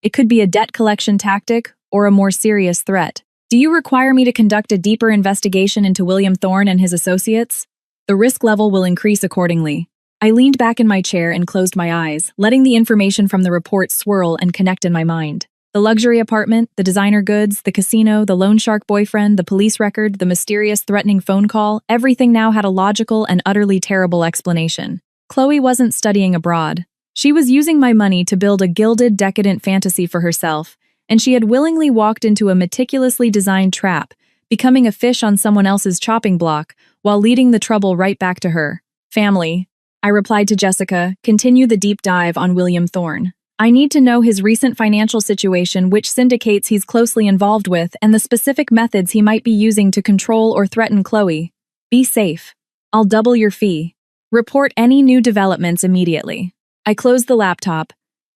It could be a debt collection tactic or a more serious threat. Do you require me to conduct a deeper investigation into William Thorne and his associates? The risk level will increase accordingly. I leaned back in my chair and closed my eyes, letting the information from the report swirl and connect in my mind. The luxury apartment, the designer goods, the casino, the loan shark boyfriend, the police record, the mysterious threatening phone call, everything now had a logical and utterly terrible explanation. Chloe wasn't studying abroad. She was using my money to build a gilded, decadent fantasy for herself, and she had willingly walked into a meticulously designed trap, becoming a fish on someone else's chopping block, while leading the trouble right back to her. Family. I replied to Jessica, continue the deep dive on William Thorne. I need to know his recent financial situation, which syndicates he's closely involved with, and the specific methods he might be using to control or threaten Chloe. Be safe. I'll double your fee. Report any new developments immediately. I closed the laptop.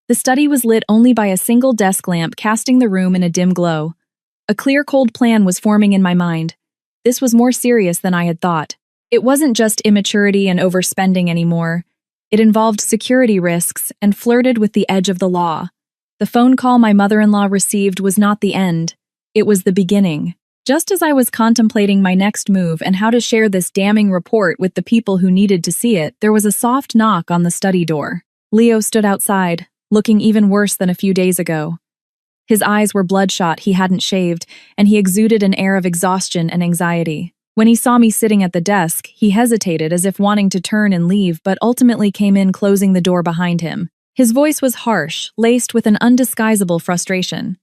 The study was lit only by a single desk lamp, casting the room in a dim glow. A clear, cold plan was forming in my mind. This was more serious than I had thought. It wasn't just immaturity and overspending anymore. It involved security risks and flirted with the edge of the law. The phone call my mother-in-law received was not the end. It was the beginning. Just as I was contemplating my next move and how to share this damning report with the people who needed to see it, there was a soft knock on the study door. Leo stood outside, looking even worse than a few days ago. His eyes were bloodshot, he hadn't shaved, and he exuded an air of exhaustion and anxiety. When he saw me sitting at the desk, he hesitated as if wanting to turn and leave, but ultimately came in, closing the door behind him. His voice was harsh, laced with an undisguisable frustration.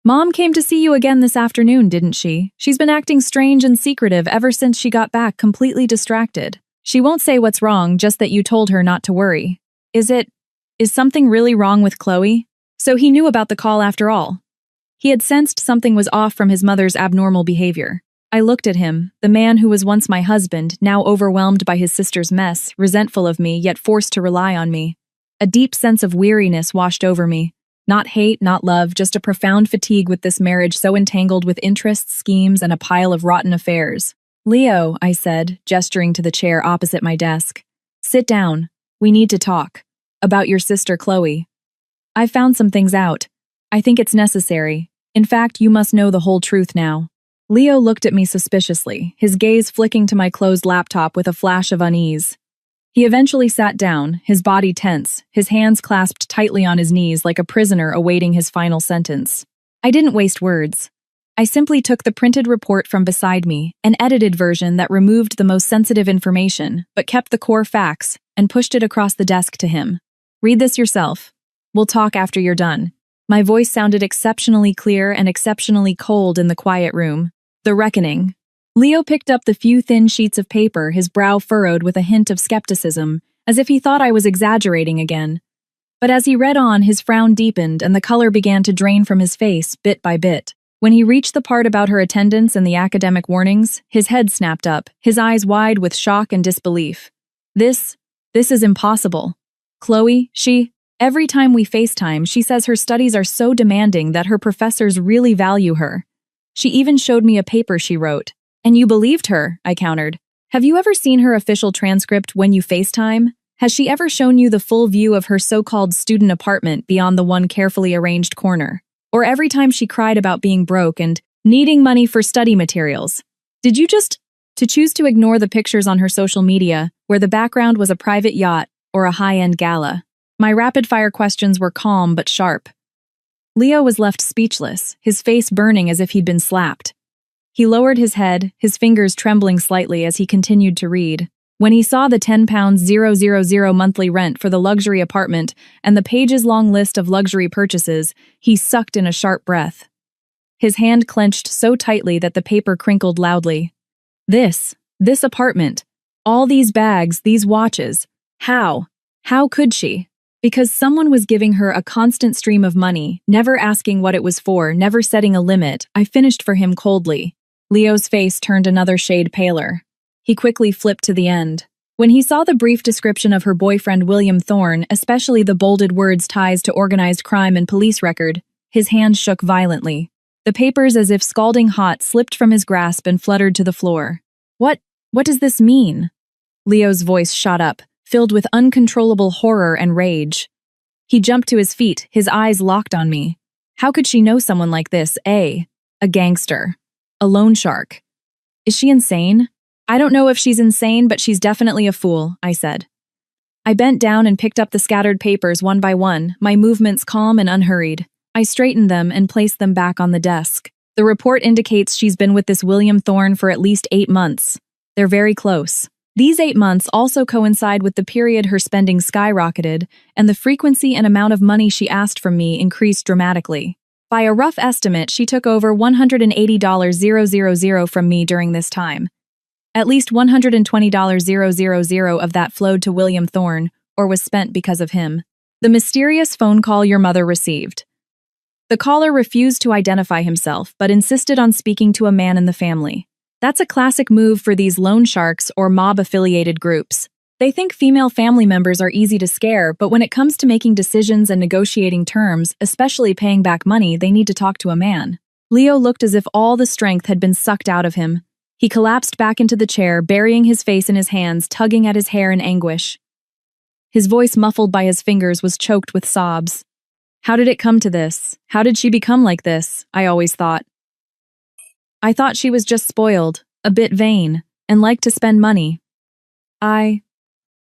Mom came to see you again this afternoon, didn't she? She's been acting strange and secretive ever since she got back, completely distracted. She won't say what's wrong, just that you told her not to worry. Is something really wrong with Chloe? So he knew about the call after all. He had sensed something was off from his mother's abnormal behavior. I looked at him, the man who was once my husband, now overwhelmed by his sister's mess, resentful of me, yet forced to rely on me. A deep sense of weariness washed over me. Not hate, not love, just a profound fatigue with this marriage so entangled with interests, schemes, and a pile of rotten affairs. Leo, I said, gesturing to the chair opposite my desk. Sit down. We need to talk. About your sister, Chloe. I've found some things out. I think it's necessary. In fact, you must know the whole truth now. Leo looked at me suspiciously, his gaze flicking to my closed laptop with a flash of unease. He eventually sat down, his body tense, his hands clasped tightly on his knees like a prisoner awaiting his final sentence. I didn't waste words. I simply took the printed report from beside me, an edited version that removed the most sensitive information, but kept the core facts, and pushed it across the desk to him. Read this yourself. We'll talk after you're done. My voice sounded exceptionally clear and exceptionally cold in the quiet room. The Reckoning. Leo picked up the few thin sheets of paper, his brow furrowed with a hint of skepticism, as if he thought I was exaggerating again. But as he read on, his frown deepened and the color began to drain from his face, bit by bit. When he reached the part about her attendance and the academic warnings, his head snapped up, his eyes wide with shock and disbelief. This is impossible. Chloe, every time we FaceTime, she says her studies are so demanding that her professors really value her. She even showed me a paper she wrote. And you believed her, I countered. Have you ever seen her official transcript when you FaceTime? Has she ever shown you the full view of her so-called student apartment beyond the one carefully arranged corner? Or every time she cried about being broke and needing money for study materials? Did you just choose to ignore the pictures on her social media, where the background was a private yacht or a high-end gala? My rapid-fire questions were calm but sharp. Leo was left speechless, his face burning as if he'd been slapped. He lowered his head, his fingers trembling slightly as he continued to read. When he saw the £10,000 monthly rent for the luxury apartment and the pages-long list of luxury purchases, he sucked in a sharp breath. His hand clenched so tightly that the paper crinkled loudly. This apartment, all these bags, these watches. How could she? Because someone was giving her a constant stream of money, never asking what it was for, never setting a limit. I finished for him coldly. Leo's face turned another shade paler. He quickly flipped to the end. When he saw the brief description of her boyfriend William Thorne, especially the bolded words ties to organized crime and police record, his hand shook violently. The papers, as if scalding hot, slipped from his grasp and fluttered to the floor. What does this mean? Leo's voice shot up, filled with uncontrollable horror and rage. He jumped to his feet, his eyes locked on me. How could she know someone like this? A gangster. A loan shark. Is she insane? I don't know if she's insane, but she's definitely a fool, I said. I bent down and picked up the scattered papers one by one, my movements calm and unhurried. I straightened them and placed them back on the desk. The report indicates she's been with this William Thorne for at least 8 months. They're very close. These 8 months also coincide with the period her spending skyrocketed, and the frequency and amount of money she asked from me increased dramatically. By a rough estimate, she took over $180,000 from me during this time. At least $120,000 of that flowed to William Thorne, or was spent because of him. The mysterious phone call your mother received. The caller refused to identify himself, but insisted on speaking to a man in the family. That's a classic move for these loan sharks or mob-affiliated groups. They think female family members are easy to scare, but when it comes to making decisions and negotiating terms, especially paying back money, they need to talk to a man. Leo looked as if all the strength had been sucked out of him. He collapsed back into the chair, burying his face in his hands, tugging at his hair in anguish. His voice, muffled by his fingers, was choked with sobs. How did it come to this? How did she become like this? I always thought. I thought she was just spoiled, a bit vain, and liked to spend money. I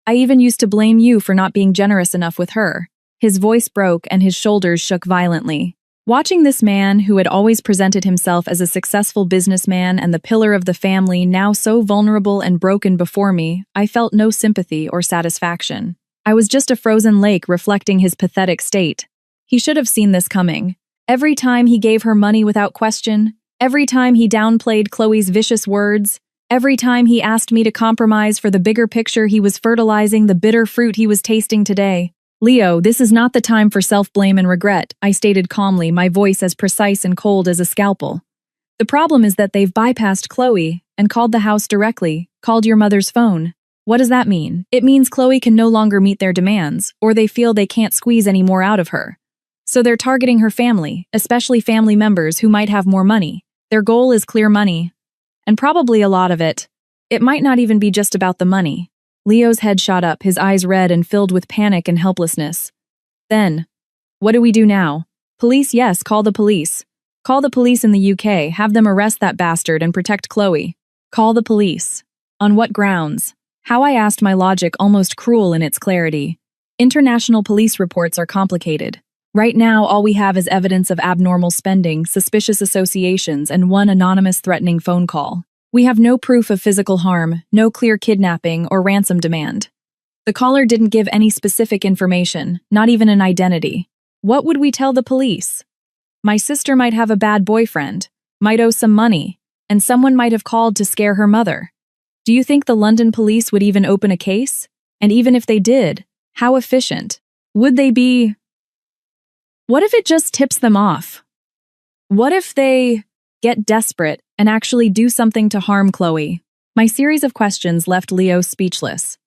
even used to blame you for not being generous enough with her. His voice broke and his shoulders shook violently. Watching this man, who had always presented himself as a successful businessman and the pillar of the family, now so vulnerable and broken before me, I felt no sympathy or satisfaction. I was just a frozen lake reflecting his pathetic state. He should have seen this coming. Every time he gave her money without question, every time he downplayed Chloe's vicious words, every time he asked me to compromise for the bigger picture, he was fertilizing the bitter fruit he was tasting today. Leo, this is not the time for self-blame and regret, I stated calmly, my voice as precise and cold as a scalpel. The problem is that they've bypassed Chloe and called the house directly, called your mother's phone. What does that mean? It means Chloe can no longer meet their demands, or they feel they can't squeeze any more out of her. So they're targeting her family, especially family members who might have more money. Their goal is clear money. And probably a lot of it. It might not even be just about the money. Leo's head shot up, his eyes red and filled with panic and helplessness. Then, what do we do now? Police, yes, call the police. Call the police in the UK, have them arrest that bastard and protect Chloe. Call the police. On what grounds? How, I asked, my logic almost cruel in its clarity. International police reports are complicated. Right now, all we have is evidence of abnormal spending, suspicious associations, and one anonymous threatening phone call. We have no proof of physical harm, no clear kidnapping or ransom demand. The caller didn't give any specific information, not even an identity. What would we tell the police? My sister might have a bad boyfriend, might owe some money, and someone might have called to scare her mother. Do you think the London police would even open a case? And even if they did, how efficient? Would they be? What if it just tips them off? What if they get desperate and actually do something to harm Chloe? My series of questions left Leo speechless.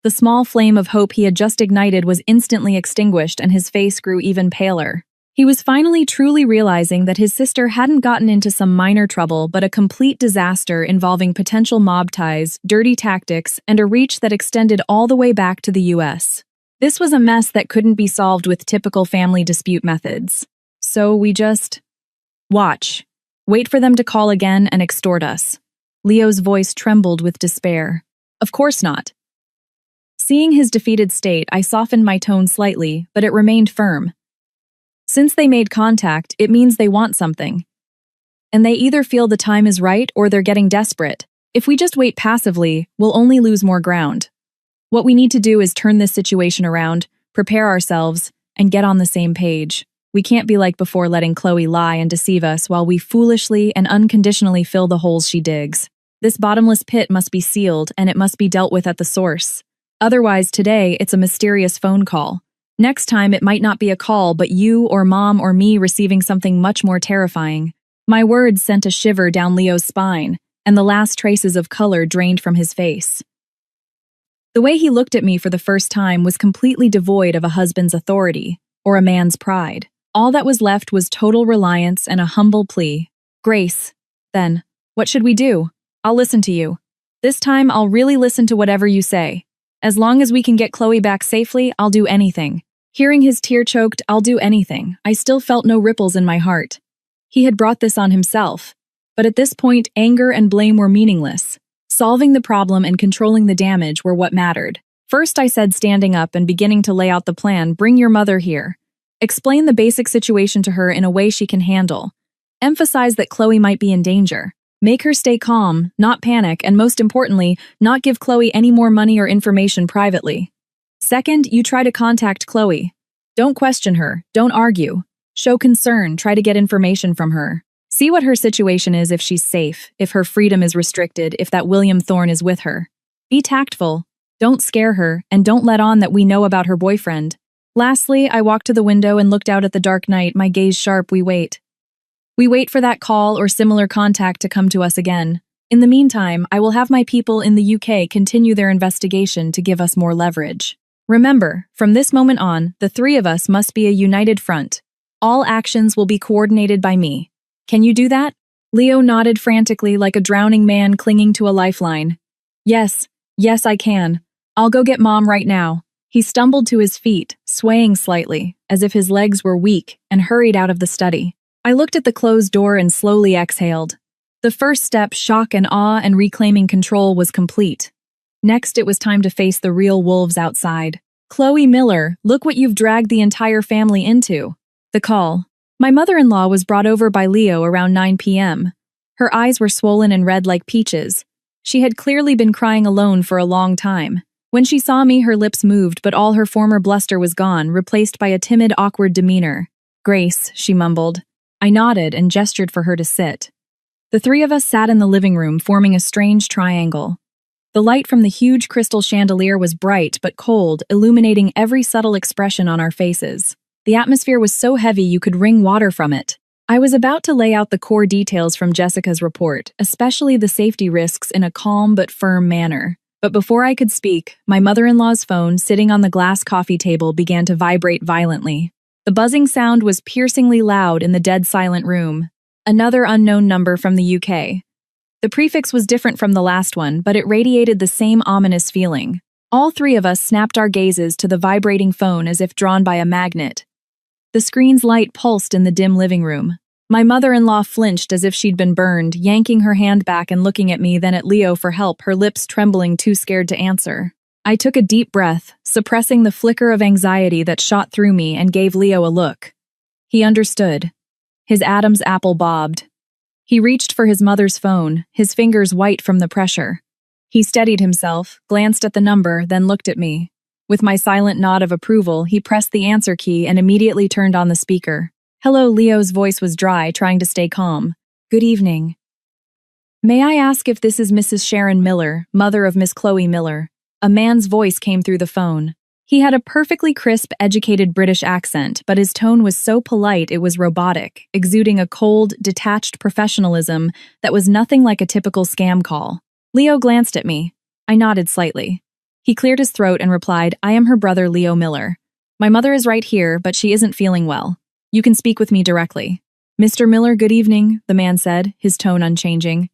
The small flame of hope he had just ignited was instantly extinguished and his face grew even paler. He was finally truly realizing that his sister hadn't gotten into some minor trouble but a complete disaster involving potential mob ties, dirty tactics, and a reach that extended all the way back to the US. This was a mess that couldn't be solved with typical family dispute methods. So we just watch. Wait for them to call again and extort us. Leo's voice trembled with despair. Of course not. Seeing his defeated state, I softened my tone slightly, but it remained firm. Since they made contact, it means they want something. And they either feel the time is right or they're getting desperate. If we just wait passively, we'll only lose more ground. What we need to do is turn this situation around, prepare ourselves, and get on the same page. We can't be like before, letting Chloe lie and deceive us while we foolishly and unconditionally fill the holes she digs. This bottomless pit must be sealed, and it must be dealt with at the source. Otherwise, today, it's a mysterious phone call. Next time, it might not be a call, but you or Mom or me receiving something much more terrifying. My words sent a shiver down Leo's spine, and the last traces of color drained from his face. The way he looked at me for the first time was completely devoid of a husband's authority or a man's pride. All that was left was total reliance and a humble plea. Grace, then, what should we do? I'll listen to you. This time, I'll really listen to whatever you say. As long as we can get Chloe back safely, I'll do anything. Hearing his tear-choked, I'll do anything, I still felt no ripples in my heart. He had brought this on himself. But at this point, anger and blame were meaningless. Solving the problem and controlling the damage were what mattered. First, I said, standing up and beginning to lay out the plan, bring your mother here. Explain the basic situation to her in a way she can handle. Emphasize that Chloe might be in danger. Make her stay calm, not panic, and most importantly, not give Chloe any more money or information privately. Second, you try to contact Chloe. Don't question her, don't argue. Show concern, try to get information from her. See what her situation is, if she's safe, if her freedom is restricted, if that William Thorne is with her. Be tactful, don't scare her, and don't let on that we know about her boyfriend. Lastly, I walked to the window and looked out at the dark night, my gaze sharp. We wait. We wait for that call or similar contact to come to us again. In the meantime, I will have my people in the UK continue their investigation to give us more leverage. Remember, from this moment on, the three of us must be a united front. All actions will be coordinated by me. Can you do that? Leo nodded frantically like a drowning man clinging to a lifeline. Yes, I can. I'll go get Mom right now. He stumbled to his feet, swaying slightly, as if his legs were weak, and hurried out of the study. I looked at the closed door and slowly exhaled. The first step, shock and awe and reclaiming control, was complete. Next, it was time to face the real wolves outside. Chloe Miller, look what you've dragged the entire family into. The call. My mother-in-law was brought over by Leo around 9 p.m. Her eyes were swollen and red like peaches. She had clearly been crying alone for a long time. When she saw me, her lips moved, but all her former bluster was gone, replaced by a timid, awkward demeanor. Grace, she mumbled. I nodded and gestured for her to sit. The three of us sat in the living room, forming a strange triangle. The light from the huge crystal chandelier was bright but cold, illuminating every subtle expression on our faces. The atmosphere was so heavy you could wring water from it. I was about to lay out the core details from Jessica's report, especially the safety risks, in a calm but firm manner. But before I could speak, my mother-in-law's phone, sitting on the glass coffee table, began to vibrate violently. The buzzing sound was piercingly loud in the dead silent room. Another unknown number from the UK. The prefix was different from the last one, but it radiated the same ominous feeling. All three of us snapped our gazes to the vibrating phone as if drawn by a magnet. The screen's light pulsed in the dim living room. My mother-in-law flinched as if she'd been burned, yanking her hand back and looking at me, then at Leo for help, her lips trembling, too scared to answer. I took a deep breath, suppressing the flicker of anxiety that shot through me, and gave Leo a look. He understood. His Adam's apple bobbed. He reached for his mother's phone, his fingers white from the pressure. He steadied himself, glanced at the number, then looked at me. With my silent nod of approval, he pressed the answer key and immediately turned on the speaker. Hello, Leo's voice was dry, trying to stay calm. Good evening. May I ask if this is Mrs. Sharon Miller, mother of Miss Chloe Miller? A man's voice came through the phone. He had a perfectly crisp, educated British accent, but his tone was so polite it was robotic, exuding a cold, detached professionalism that was nothing like a typical scam call. Leo glanced at me. I nodded slightly. He cleared his throat and replied, "I am her brother, Leo Miller. My mother is right here, but she isn't feeling well. You can speak with me directly." "Mr. Miller, good evening," the man said, his tone unchanging.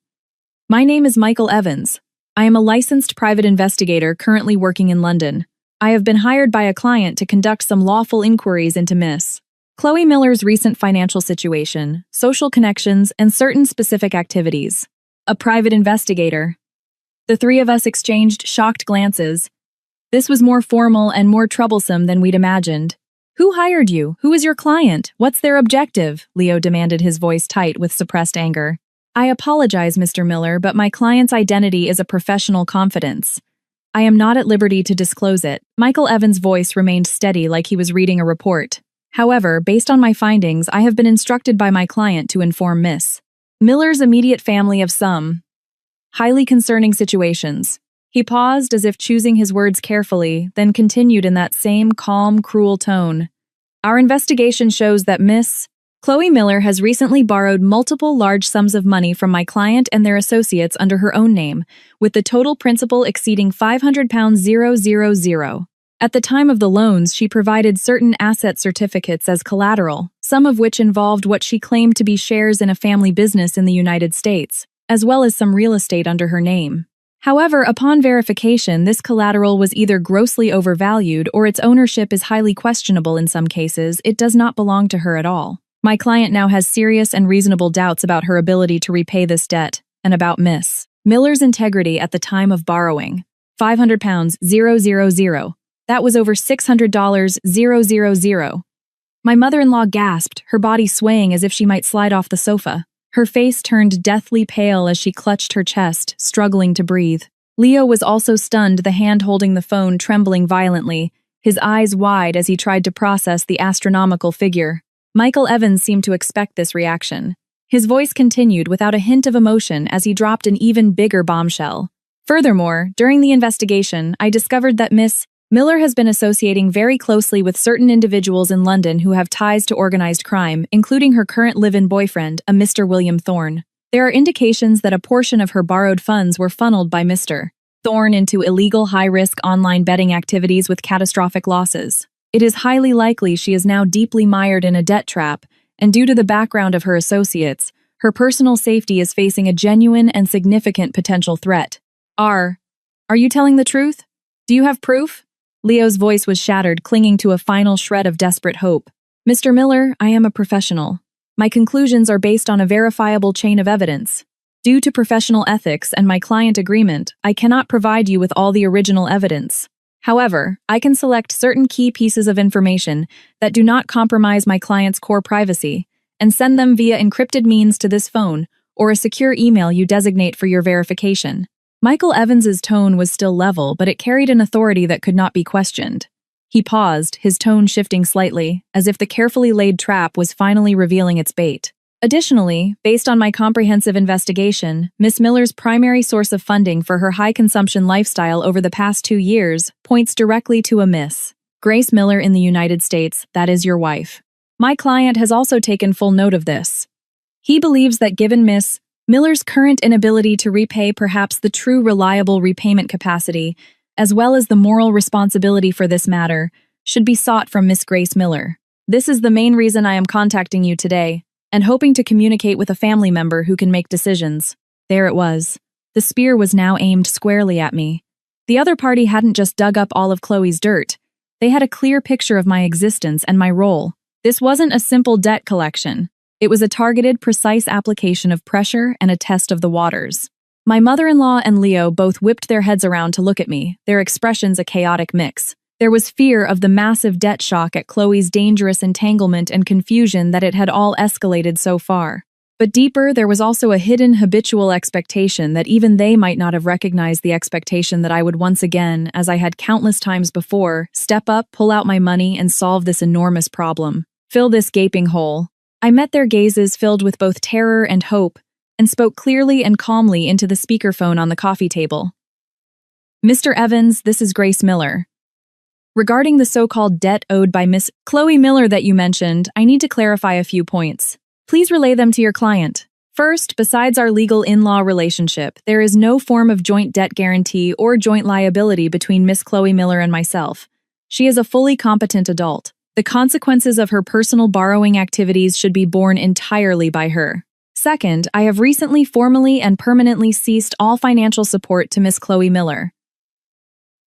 "My name is Michael Evans. I am a licensed private investigator currently working in London. I have been hired by a client to conduct some lawful inquiries into Miss Chloe Miller's recent financial situation, social connections, and certain specific activities." A private investigator. The three of us exchanged shocked glances. This was more formal and more troublesome than we'd imagined. "Who hired you? Who is your client? What's their objective?" Leo demanded, his voice tight with suppressed anger. "I apologize, Mr. Miller, but my client's identity is a professional confidence. I am not at liberty to disclose it." Michael Evans' voice remained steady like he was reading a report. "However, based on my findings, I have been instructed by my client to inform Miss Miller's immediate family of some highly concerning situations." He paused as if choosing his words carefully, then continued in that same calm, cruel tone. "Our investigation shows that Miss Chloe Miller has recently borrowed multiple large sums of money from my client and their associates under her own name, with the total principal exceeding £500,000. At the time of the loans, she provided certain asset certificates as collateral, some of which involved what she claimed to be shares in a family business in the United States, as well as some real estate under her name. However, upon verification, this collateral was either grossly overvalued or its ownership is highly questionable in some cases. It does not belong to her at all. My client now has serious and reasonable doubts about her ability to repay this debt, and about Miss Miller's integrity at the time of borrowing. £500,000. That was over $600,000. My mother-in-law gasped, her body swaying as if she might slide off the sofa. Her face turned deathly pale as she clutched her chest, struggling to breathe. Leo was also stunned, the hand holding the phone trembling violently, his eyes wide as he tried to process the astronomical figure. Michael Evans seemed to expect this reaction. His voice continued without a hint of emotion as he dropped an even bigger bombshell. "Furthermore, during the investigation, I discovered that Miss Miller has been associating very closely with certain individuals in London who have ties to organized crime, including her current live-in boyfriend, a Mr. William Thorne. There are indications that a portion of her borrowed funds were funneled by Mr. Thorne into illegal high-risk online betting activities with catastrophic losses. It is highly likely she is now deeply mired in a debt trap, and due to the background of her associates, her personal safety is facing a genuine and significant potential threat." Are you telling the truth? Do you have proof?" Leo's voice was shattered, clinging to a final shred of desperate hope. "Mr. Miller, I am a professional. My conclusions are based on a verifiable chain of evidence. Due to professional ethics and my client agreement, I cannot provide you with all the original evidence. However, I can select certain key pieces of information that do not compromise my client's core privacy and send them via encrypted means to this phone or a secure email you designate for your verification." Michael Evans's tone was still level, but it carried an authority that could not be questioned. He paused, his tone shifting slightly, as if the carefully laid trap was finally revealing its bait. "Additionally, based on my comprehensive investigation, Miss Miller's primary source of funding for her high-consumption lifestyle over the past 2 years points directly to a Miss Grace Miller in the United States, that is your wife. My client has also taken full note of this. He believes that given Miss Miller's current inability to repay perhaps the true reliable repayment capacity, as well as the moral responsibility for this matter, should be sought from Miss Grace Miller. This is the main reason I am contacting you today, and hoping to communicate with a family member who can make decisions." There it was. The spear was now aimed squarely at me. The other party hadn't just dug up all of Chloe's dirt. They had a clear picture of my existence and my role. This wasn't a simple debt collection. It was a targeted, precise application of pressure and a test of the waters. My mother-in-law and Leo both whipped their heads around to look at me, their expressions a chaotic mix. There was fear of the massive debt shock at Chloe's dangerous entanglement and confusion that it had all escalated so far. But deeper, there was also a hidden habitual expectation that even they might not have recognized the expectation that I would once again, as I had countless times before, step up, pull out my money, and solve this enormous problem. Fill this gaping hole. I met their gazes filled with both terror and hope, and spoke clearly and calmly into the speakerphone on the coffee table. Mr. Evans, this is Grace Miller. Regarding the so-called debt owed by Miss Chloe Miller that you mentioned, I need to clarify a few points. Please relay them to your client. First, besides our legal in-law relationship, there is no form of joint debt guarantee or joint liability between Miss Chloe Miller and myself. She is a fully competent adult. The consequences of her personal borrowing activities should be borne entirely by her. Second, I have recently formally and permanently ceased all financial support to Miss Chloe Miller.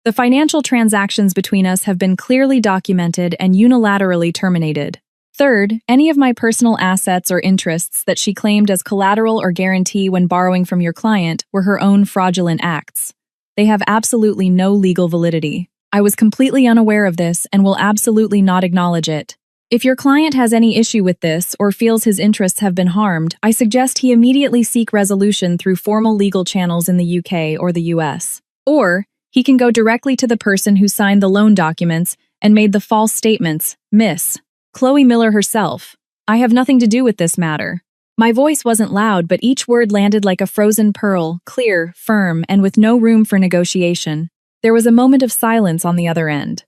The financial transactions between us have been clearly documented and unilaterally terminated. Third, any of my personal assets or interests that she claimed as collateral or guarantee when borrowing from your client were her own fraudulent acts. They have absolutely no legal validity. I was completely unaware of this and will absolutely not acknowledge it. If your client has any issue with this or feels his interests have been harmed, I suggest he immediately seek resolution through formal legal channels in the UK or the US. Or, he can go directly to the person who signed the loan documents and made the false statements, Miss Chloe Miller herself. I have nothing to do with this matter. My voice wasn't loud, but each word landed like a frozen pearl, clear, firm, and with no room for negotiation. There was a moment of silence on the other end.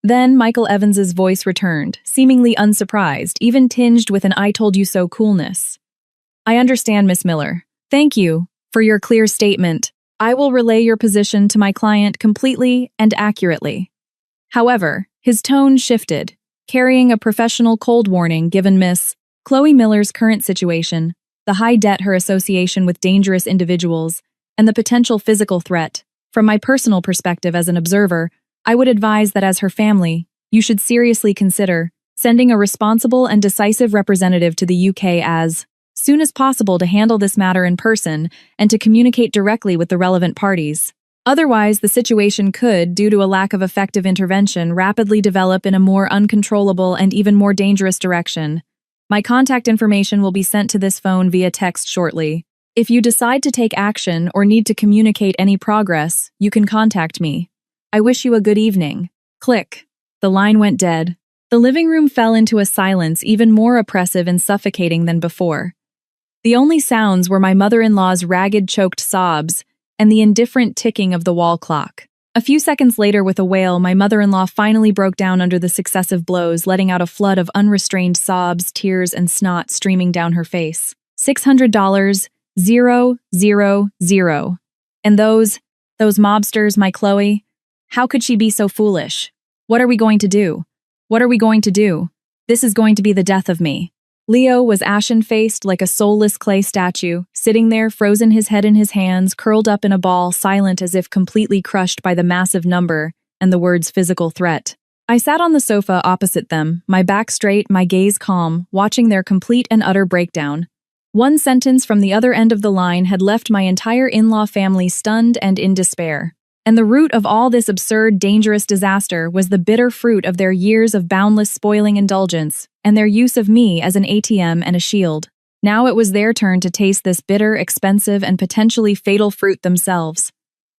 Then Michael Evans's voice returned, seemingly unsurprised, even tinged with an "I told you so" coolness. I understand, Miss Miller. Thank you for your clear statement. I will relay your position to my client completely and accurately. However, his tone shifted, carrying a professional cold warning given Miss Chloe Miller's current situation, the high debt her association with dangerous individuals, and the potential physical threat. From my personal perspective as an observer, I would advise that as her family, you should seriously consider sending a responsible and decisive representative to the UK as soon as possible to handle this matter in person and to communicate directly with the relevant parties. Otherwise, the situation could, due to a lack of effective intervention, rapidly develop in a more uncontrollable and even more dangerous direction. My contact information will be sent to this phone via text shortly. If you decide to take action or need to communicate any progress, you can contact me. I wish you a good evening. Click. The line went dead. The living room fell into a silence even more oppressive and suffocating than before. The only sounds were my mother-in-law's ragged, choked sobs and the indifferent ticking of the wall clock. A few seconds later, with a wail, my mother-in-law finally broke down under the successive blows, letting out a flood of unrestrained sobs, tears, and snot streaming down her face. $600, 000. And those mobsters, my Chloe? How could she be so foolish? What are we going to do? What are we going to do? This is going to be the death of me. Leo was ashen-faced like a soulless clay statue, sitting there, frozen, his head in his hands, curled up in a ball, silent as if completely crushed by the massive number and the words physical threat. I sat on the sofa opposite them, my back straight, my gaze calm, watching their complete and utter breakdown. One sentence from the other end of the line had left my entire in-law family stunned and in despair. And the root of all this absurd, dangerous disaster was the bitter fruit of their years of boundless spoiling indulgence, and their use of me as an ATM and a shield. Now it was their turn to taste this bitter, expensive, and potentially fatal fruit themselves.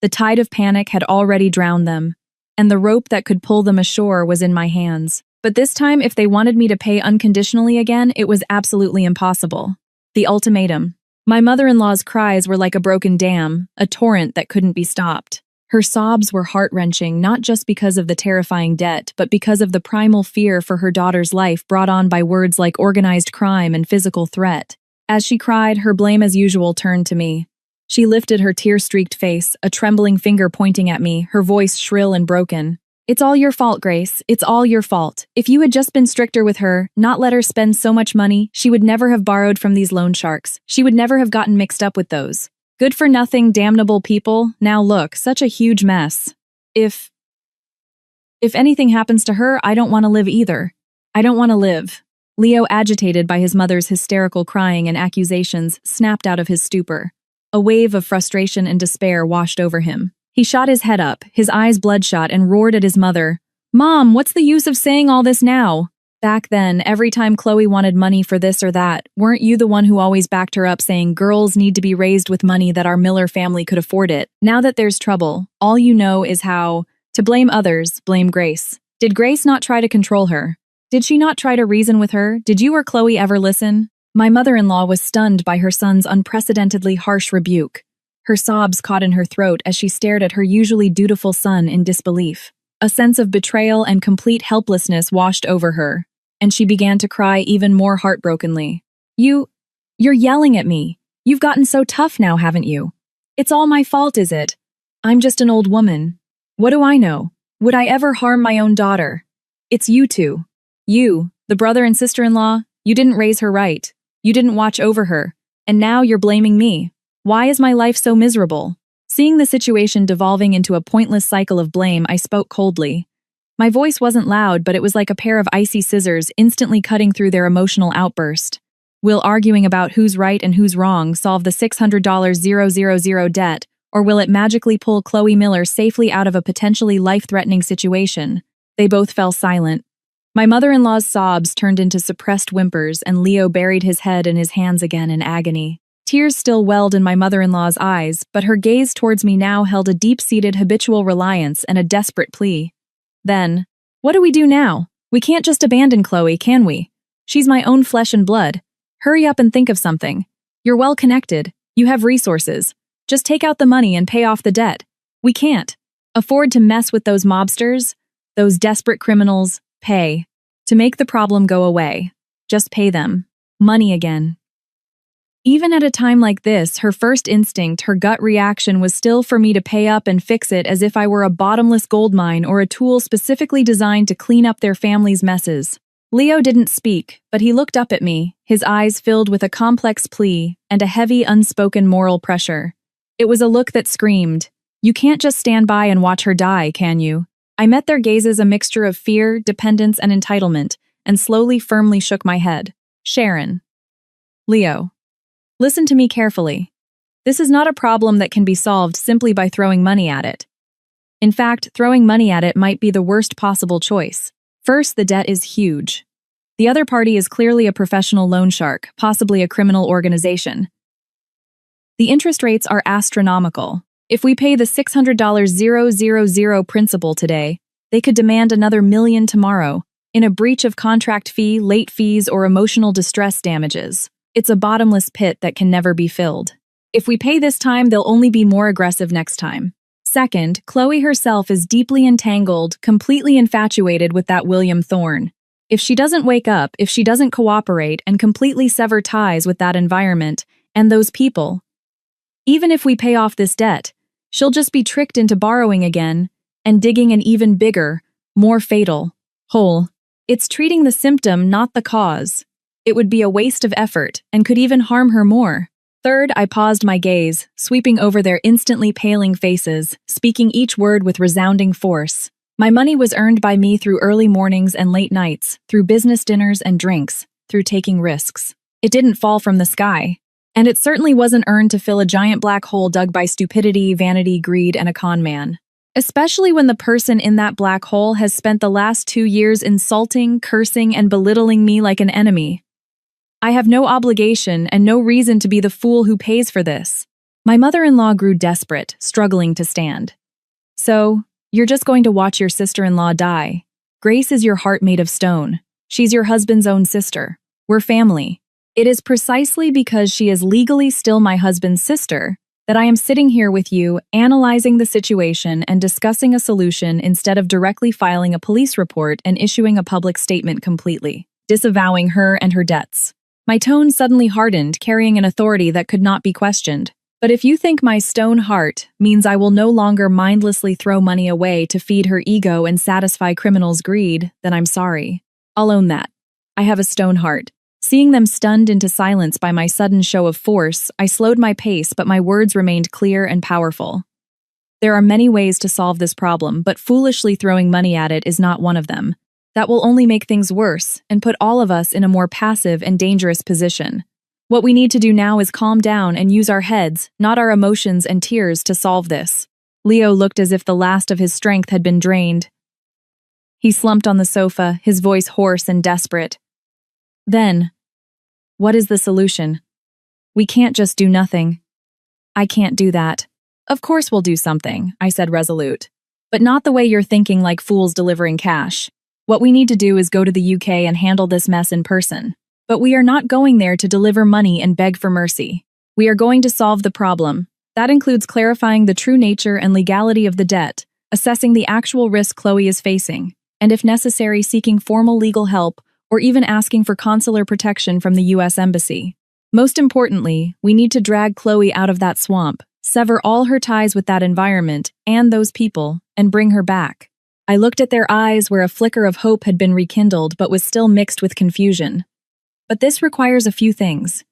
The tide of panic had already drowned them, and the rope that could pull them ashore was in my hands. But this time, if they wanted me to pay unconditionally again, it was absolutely impossible. The ultimatum. My mother-in-law's cries were like a broken dam, a torrent that couldn't be stopped. Her sobs were heart-wrenching, not just because of the terrifying debt, but because of the primal fear for her daughter's life brought on by words like organized crime and physical threat. As she cried, her blame as usual turned to me. She lifted her tear-streaked face, a trembling finger pointing at me, her voice shrill and broken. "It's all your fault, Grace. It's all your fault. If you had just been stricter with her, not let her spend so much money, she would never have borrowed from these loan sharks. She would never have gotten mixed up with those good-for-nothing, damnable people. Now look, such a huge mess. If anything happens to her, I don't want to live either. I don't want to live." Leo, agitated by his mother's hysterical crying and accusations, snapped out of his stupor. A wave of frustration and despair washed over him. He shot his head up, his eyes bloodshot, and roared at his mother. "Mom, what's the use of saying all this now? Back then, every time Chloe wanted money for this or that, weren't you the one who always backed her up saying girls need to be raised with money that our Miller family could afford it? Now that there's trouble, all you know is how to blame others, blame Grace. Did Grace not try to control her? Did she not try to reason with her? Did you or Chloe ever listen?" My mother-in-law was stunned by her son's unprecedentedly harsh rebuke. Her sobs caught in her throat as she stared at her usually dutiful son in disbelief. A sense of betrayal and complete helplessness washed over her, and she began to cry even more heartbrokenly. You're yelling at me. You've gotten so tough now, haven't you? It's all my fault, is it? I'm just an old woman. What do I know? Would I ever harm my own daughter? It's you two. You, the brother and sister-in-law, you didn't raise her right. You didn't watch over her. And now you're blaming me. Why is my life so miserable? Seeing the situation devolving into a pointless cycle of blame, I spoke coldly. My voice wasn't loud, but it was like a pair of icy scissors instantly cutting through their emotional outburst. Will arguing about who's right and who's wrong solve the $600,000 debt, or will it magically pull Chloe Miller safely out of a potentially life-threatening situation? They both fell silent. My mother-in-law's sobs turned into suppressed whimpers, and Leo buried his head in his hands again in agony. Tears still welled in my mother-in-law's eyes, but her gaze towards me now held a deep-seated habitual reliance and a desperate plea. Then, what do we do now? We can't just abandon Chloe, can we? She's my own flesh and blood. Hurry up and think of something. You're well connected. You have resources. Just take out the money and pay off the debt. We can't afford to mess with those mobsters, those desperate criminals. Pay. To make the problem go away. Just pay them. Money again. Even at a time like this, her first instinct, her gut reaction was still for me to pay up and fix it as if I were a bottomless gold mine or a tool specifically designed to clean up their family's messes. Leo didn't speak, but he looked up at me, his eyes filled with a complex plea and a heavy, unspoken moral pressure. It was a look that screamed, "You can't just stand by and watch her die, can you?" I met their gazes a mixture of fear, dependence, and entitlement, and slowly, firmly shook my head. Sharon. Leo. Listen to me carefully. This is not a problem that can be solved simply by throwing money at it. In fact, throwing money at it might be the worst possible choice. First, the debt is huge. The other party is clearly a professional loan shark, possibly a criminal organization. The interest rates are astronomical. If we pay the $600,000 principal today, they could demand another $1 million tomorrow, in a breach of contract fee, late fees, or emotional distress damages. It's a bottomless pit that can never be filled. If we pay this time, they'll only be more aggressive next time. Second, Chloe herself is deeply entangled, completely infatuated with that William Thorne. If she doesn't wake up, if she doesn't cooperate and completely sever ties with that environment and those people, even if we pay off this debt, she'll just be tricked into borrowing again and digging an even bigger, more fatal hole. It's treating the symptom, not the cause. It would be a waste of effort and could even harm her more. Third, I paused my gaze, sweeping over their instantly paling faces, speaking each word with resounding force. My money was earned by me through early mornings and late nights, through business dinners and drinks, through taking risks. It didn't fall from the sky. And it certainly wasn't earned to fill a giant black hole dug by stupidity, vanity, greed, and a con man. Especially when the person in that black hole has spent the last 2 years insulting, cursing, and belittling me like an enemy. I have no obligation and no reason to be the fool who pays for this. My mother-in-law grew desperate, struggling to stand. So, you're just going to watch your sister-in-law die. Grace is your heart made of stone. She's your husband's own sister. We're family. It is precisely because she is legally still my husband's sister that I am sitting here with you, analyzing the situation and discussing a solution instead of directly filing a police report and issuing a public statement completely, disavowing her and her debts. My tone suddenly hardened, carrying an authority that could not be questioned. But if you think my stone heart means I will no longer mindlessly throw money away to feed her ego and satisfy criminals' greed, then I'm sorry. I'll own that. I have a stone heart. Seeing them stunned into silence by my sudden show of force, I slowed my pace, but my words remained clear and powerful. There are many ways to solve this problem, but foolishly throwing money at it is not one of them. That will only make things worse and put all of us in a more passive and dangerous position. What we need to do now is calm down and use our heads, not our emotions and tears, to solve this. Leo looked as if the last of his strength had been drained. He slumped on the sofa, his voice hoarse and desperate. Then, what is the solution? We can't just do nothing. I can't do that. Of course we'll do something, I said resolute. But not the way you're thinking, like fools delivering cash. What we need to do is go to the UK and handle this mess in person. But we are not going there to deliver money and beg for mercy. We are going to solve the problem. That includes clarifying the true nature and legality of the debt, assessing the actual risk Chloe is facing, and if necessary, seeking formal legal help or even asking for consular protection from the U.S. Embassy. Most importantly, we need to drag Chloe out of that swamp, sever all her ties with that environment and those people, and bring her back. I looked at their eyes where a flicker of hope had been rekindled but was still mixed with confusion. But this requires a few things.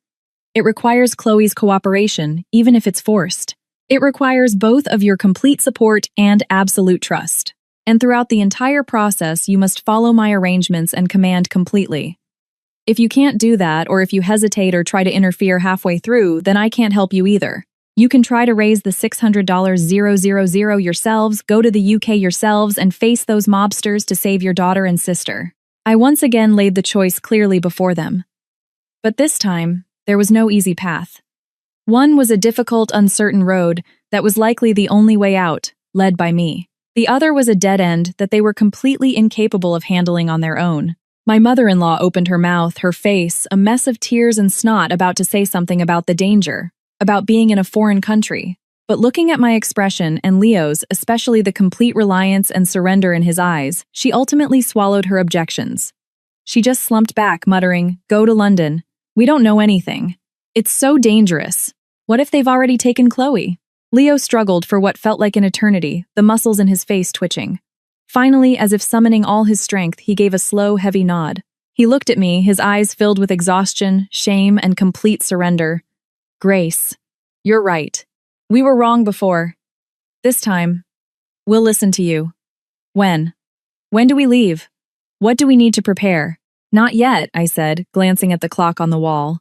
It requires Chloe's cooperation, even if it's forced. It requires both of your complete support and absolute trust. And throughout the entire process, you must follow my arrangements and command completely. If you can't do that, or if you hesitate or try to interfere halfway through, then I can't help you either. You can try to raise the $600,000 yourselves, go to the UK yourselves, and face those mobsters to save your daughter and sister. I once again laid the choice clearly before them. But this time, there was no easy path. One was a difficult, uncertain road that was likely the only way out, led by me. The other was a dead end that they were completely incapable of handling on their own. My mother-in-law opened her mouth, her face, a mess of tears and snot, about to say something about the danger, about being in a foreign country. But looking at my expression and Leo's, especially the complete reliance and surrender in his eyes, she ultimately swallowed her objections. She just slumped back, muttering, "Go to London. We don't know anything. It's so dangerous. What if they've already taken Chloe?" Leo struggled for what felt like an eternity, the muscles in his face twitching. Finally, as if summoning all his strength, he gave a slow, heavy nod. He looked at me, his eyes filled with exhaustion, shame, and complete surrender. "Grace, you're right. We were wrong before. This time, we'll listen to you. When? When do we leave? What do we need to prepare?" "Not yet," I said, glancing at the clock on the wall.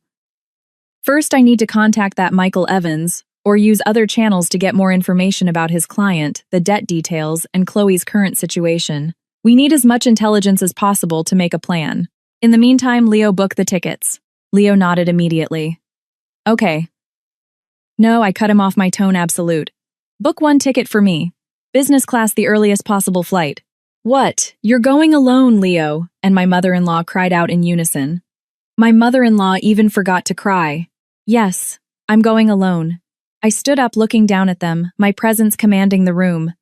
"First, I need to contact that Michael Evans, or use other channels to get more information about his client, the debt details, and Chloe's current situation. We need as much intelligence as possible to make a plan. In the meantime, Leo, book the tickets." Leo nodded immediately. "Okay." "No," I cut him off, my tone absolute. "Book one ticket for me. Business class, the earliest possible flight." "What? You're going alone, Leo?" and my mother-in-law cried out in unison. My mother-in-law even forgot to cry. "Yes, I'm going alone." I stood up, looking down at them, my presence commanding the room.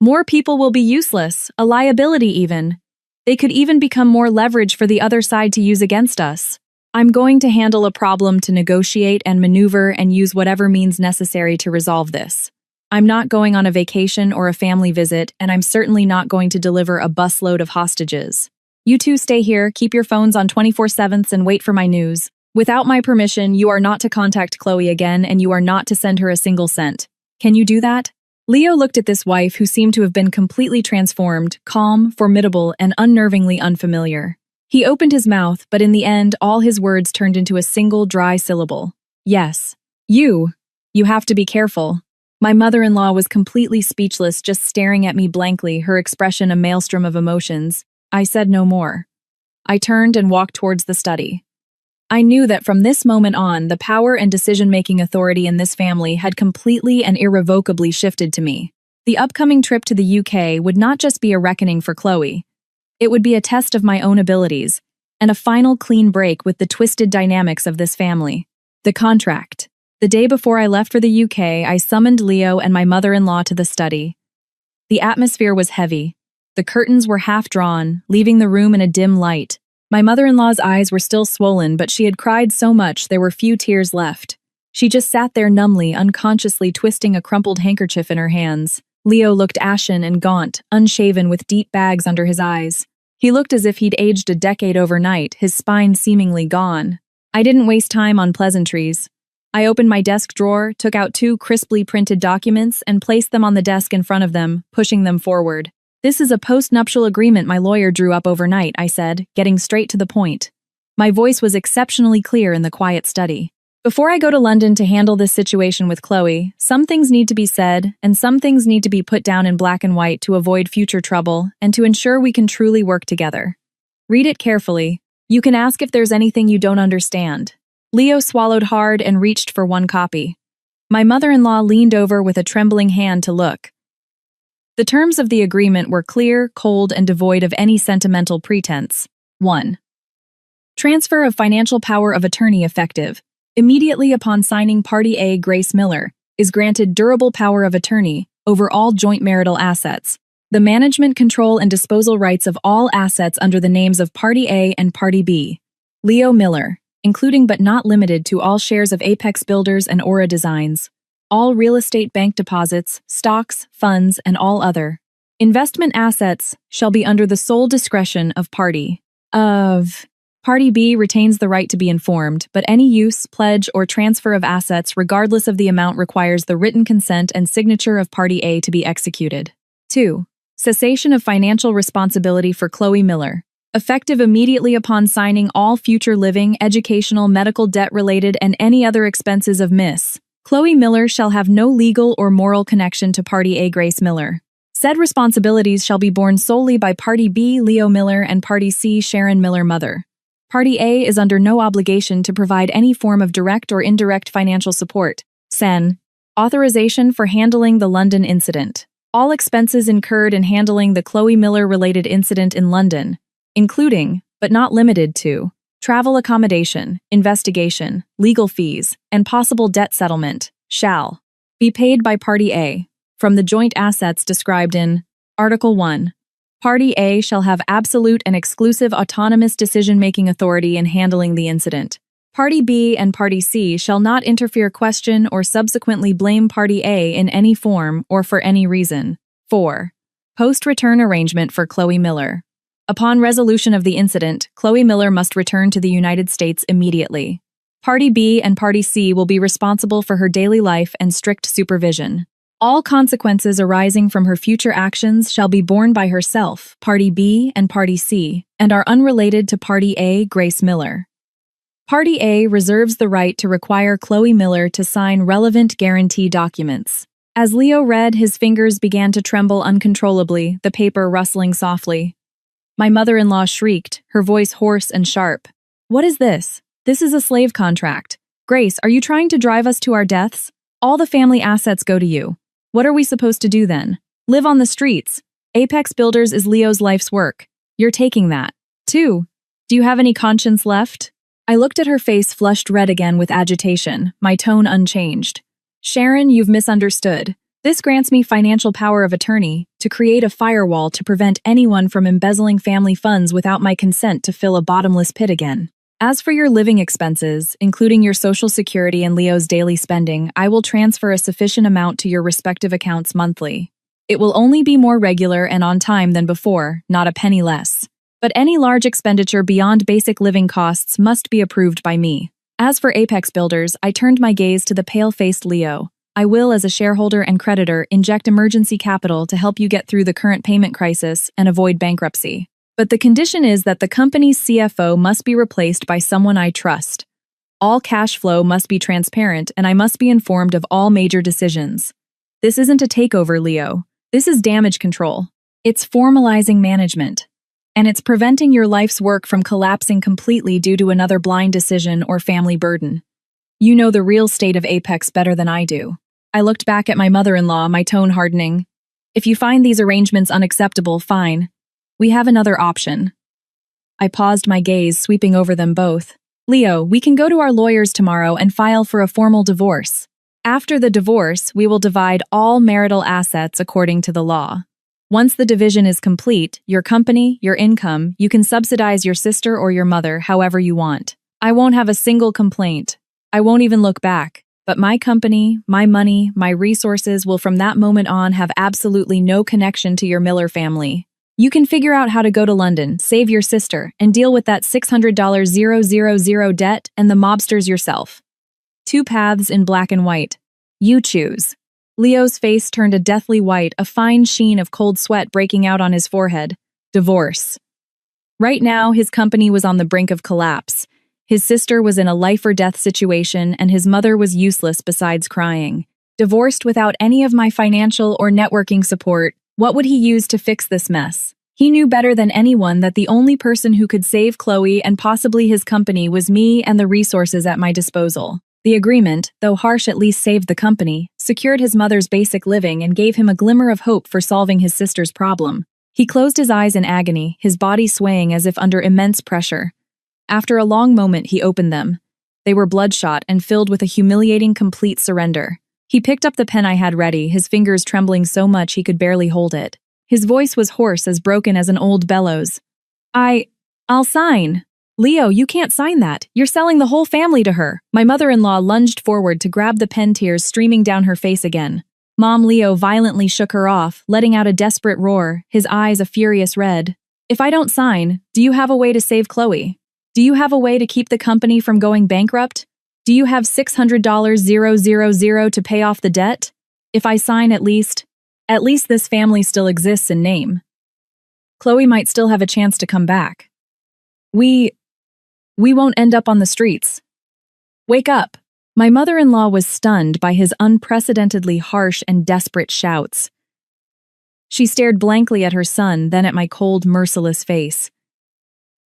"More people will be useless, a liability even. They could even become more leverage for the other side to use against us. I'm going to handle a problem, to negotiate and maneuver and use whatever means necessary to resolve this. I'm not going on a vacation or a family visit, and I'm certainly not going to deliver a busload of hostages. You two stay here, keep your phones on 24/7 and wait for my news. Without my permission, you are not to contact Chloe again, and you are not to send her a single cent. Can you do that?" Leo looked at this wife who seemed to have been completely transformed, calm, formidable, and unnervingly unfamiliar. He opened his mouth, but in the end, all his words turned into a single dry syllable. "Yes. You have to be careful." My mother-in-law was completely speechless, just staring at me blankly, her expression a maelstrom of emotions. I said no more. I turned and walked towards the study. I knew that from this moment on, the power and decision-making authority in this family had completely and irrevocably shifted to me. The upcoming trip to the UK would not just be a reckoning for Chloe. It would be a test of my own abilities, and a final clean break with the twisted dynamics of this family. The contract. The day before I left for the UK, I summoned Leo and my mother-in-law to the study. The atmosphere was heavy. The curtains were half drawn, leaving the room in a dim light. My mother-in-law's eyes were still swollen, but she had cried so much there were few tears left. She just sat there numbly, unconsciously twisting a crumpled handkerchief in her hands. Leo looked ashen and gaunt, unshaven with deep bags under his eyes. He looked as if he'd aged a decade overnight, his spine seemingly gone. I didn't waste time on pleasantries. I opened my desk drawer, took out 2 crisply printed documents, and placed them on the desk in front of them, pushing them forward. "This is a post-nuptial agreement my lawyer drew up overnight," I said, getting straight to the point. My voice was exceptionally clear in the quiet study. "Before I go to London to handle this situation with Chloe, some things need to be said, and some things need to be put down in black and white to avoid future trouble and to ensure we can truly work together. Read it carefully. You can ask if there's anything you don't understand." Leo swallowed hard and reached for one copy. My mother-in-law leaned over with a trembling hand to look. The terms of the agreement were clear, cold, and devoid of any sentimental pretense. 1. Transfer of financial power of attorney effective. Immediately upon signing, Party A, Grace Miller, is granted durable power of attorney over all joint marital assets, the management, control, and disposal rights of all assets under the names of Party A and Party B. Leo Miller, including but not limited to all shares of Apex Builders and Aura Designs, all real estate bank deposits, stocks, funds, and all other investment assets shall be under the sole discretion of Party B retains the right to be informed, but any use, pledge, or transfer of assets regardless of the amount requires the written consent and signature of Party A to be executed. 2. Cessation of financial responsibility for Chloe Miller. Effective immediately upon signing all future living, educational, medical debt-related, and any other expenses of Miss Chloe Miller shall have no legal or moral connection to Party A Grace Miller. Said responsibilities shall be borne solely by Party B Leo Miller and Party C Sharon Miller Mother. Party A is under no obligation to provide any form of direct or indirect financial support. Sen. Authorization for handling the London incident. All expenses incurred in handling the Chloe Miller-related incident in London, including, but not limited to, travel accommodation, investigation, legal fees, and possible debt settlement, shall be paid by Party A from the joint assets described in Article 1. Party A shall have absolute and exclusive autonomous decision-making authority in handling the incident. Party B and Party C shall not interfere, question, or subsequently blame Party A in any form or for any reason. 4. Post-return arrangement for Chloe Miller. Upon resolution of the incident, Chloe Miller must return to the United States immediately. Party B and Party C will be responsible for her daily life and strict supervision. All consequences arising from her future actions shall be borne by herself, Party B and Party C, and are unrelated to Party A Grace Miller. Party A reserves the right to require Chloe Miller to sign relevant guarantee documents. As Leo read, his fingers began to tremble uncontrollably, the paper rustling softly. My mother-in-law shrieked, her voice hoarse and sharp. What is this? This is a slave contract. Grace, are you trying to drive us to our deaths? All the family assets go to you. What are we supposed to do then? Live on the streets. Apex Builders is Leo's life's work. You're taking that. 2. Do you have any conscience left? I looked at her face, flushed red again with agitation, my tone unchanged. Sharon, you've misunderstood. This grants me financial power of attorney to create a firewall to prevent anyone from embezzling family funds without my consent to fill a bottomless pit again. As for your living expenses, including your Social Security and Leo's daily spending, I will transfer a sufficient amount to your respective accounts monthly. It will only be more regular and on time than before, not a penny less. But any large expenditure beyond basic living costs must be approved by me. As for Apex Builders, I turned my gaze to the pale-faced Leo. I will, as a shareholder and creditor, inject emergency capital to help you get through the current payment crisis and avoid bankruptcy. But the condition is that the company's CFO must be replaced by someone I trust. All cash flow must be transparent, and I must be informed of all major decisions. This isn't a takeover, Leo. This is damage control. It's formalizing management. And it's preventing your life's work from collapsing completely due to another blind decision or family burden. You know the real state of Apex better than I do. I looked back at my mother-in-law, my tone hardening. If you find these arrangements unacceptable, fine. We have another option. I paused, my gaze sweeping over them both. Leo, we can go to our lawyers tomorrow and file for a formal divorce. After the divorce, we will divide all marital assets according to the law. Once the division is complete, your company, your income, you can subsidize your sister or your mother however you want. I won't have a single complaint. I won't even look back. But my company, my money, my resources will from that moment on have absolutely no connection to your Miller family. You can figure out how to go to London, save your sister, and deal with that $600,000 debt and the mobsters yourself. 2 paths in black and white. You choose. Leo's face turned a deathly white, a fine sheen of cold sweat breaking out on his forehead. Divorce. Right now, his company was on the brink of collapse. His sister was in a life-or-death situation, and his mother was useless besides crying. Divorced without any of my financial or networking support, what would he use to fix this mess? He knew better than anyone that the only person who could save Chloe and possibly his company was me and the resources at my disposal. The agreement, though harsh, at least saved the company, secured his mother's basic living and gave him a glimmer of hope for solving his sister's problem. He closed his eyes in agony, his body swaying as if under immense pressure. After a long moment, he opened them. They were bloodshot and filled with a humiliating, complete surrender. He picked up the pen I had ready, his fingers trembling so much he could barely hold it. His voice was hoarse, as broken as an old bellows. I'll sign. Leo, you can't sign that. You're selling the whole family to her. My mother-in-law lunged forward to grab the pen, tears streaming down her face again. Mom Leo violently shook her off, letting out a desperate roar, his eyes a furious red. If I don't sign, do you have a way to save Chloe? Do you have a way to keep the company from going bankrupt? Do you have $600,000 to pay off the debt? If I sign, at least this family still exists in name. Chloe might still have a chance to come back. We won't end up on the streets. Wake up! My mother-in-law was stunned by his unprecedentedly harsh and desperate shouts. She stared blankly at her son, then at my cold, merciless face.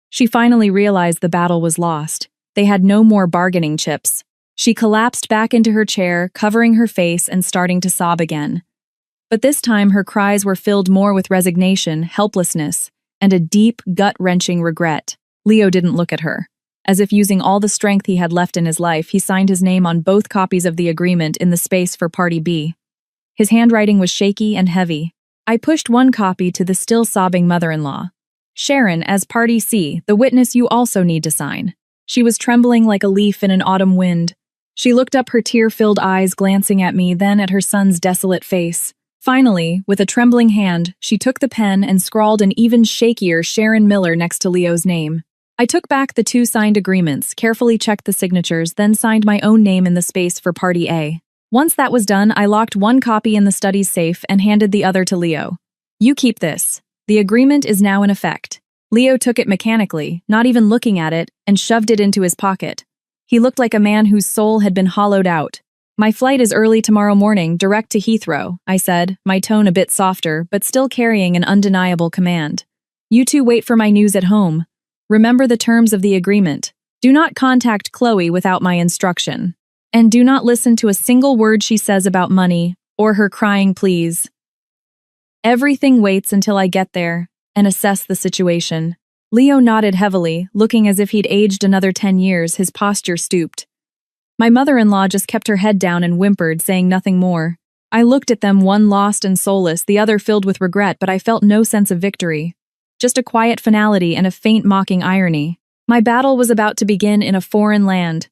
She finally realized the battle was lost. They had no more bargaining chips. She collapsed back into her chair, covering her face and starting to sob again. But this time her cries were filled more with resignation, helplessness, and a deep, gut-wrenching regret. Leo didn't look at her. As if using all the strength he had left in his life, he signed his name on both copies of the agreement in the space for Party B. His handwriting was shaky and heavy. I pushed one copy to the still sobbing mother-in-law. Sharon, as Party C, the witness you also need to sign. She was trembling like a leaf in an autumn wind. She looked up, her tear-filled eyes glancing at me, then at her son's desolate face. Finally, with a trembling hand, she took the pen and scrawled an even shakier Sharon Miller next to Leo's name. I took back the 2 signed agreements, carefully checked the signatures, then signed my own name in the space for Party A. Once that was done, I locked one copy in the study's safe and handed the other to Leo. You keep this. The agreement is now in effect. Leo took it mechanically, not even looking at it, and shoved it into his pocket. He looked like a man whose soul had been hollowed out. My flight is early tomorrow morning, direct to Heathrow, I said, my tone a bit softer, but still carrying an undeniable command. You two wait for my news at home. Remember the terms of the agreement. Do not contact Chloe without my instruction. And do not listen to a single word she says about money, or her crying pleas. Everything waits until I get there and assess the situation. Leo nodded heavily, looking as if he'd aged another 10 years, his posture stooped. My mother-in-law just kept her head down and whimpered, saying nothing more. I looked at them, one lost and soulless, the other filled with regret, but I felt no sense of victory. Just a quiet finality and a faint mocking irony. My battle was about to begin in a foreign land.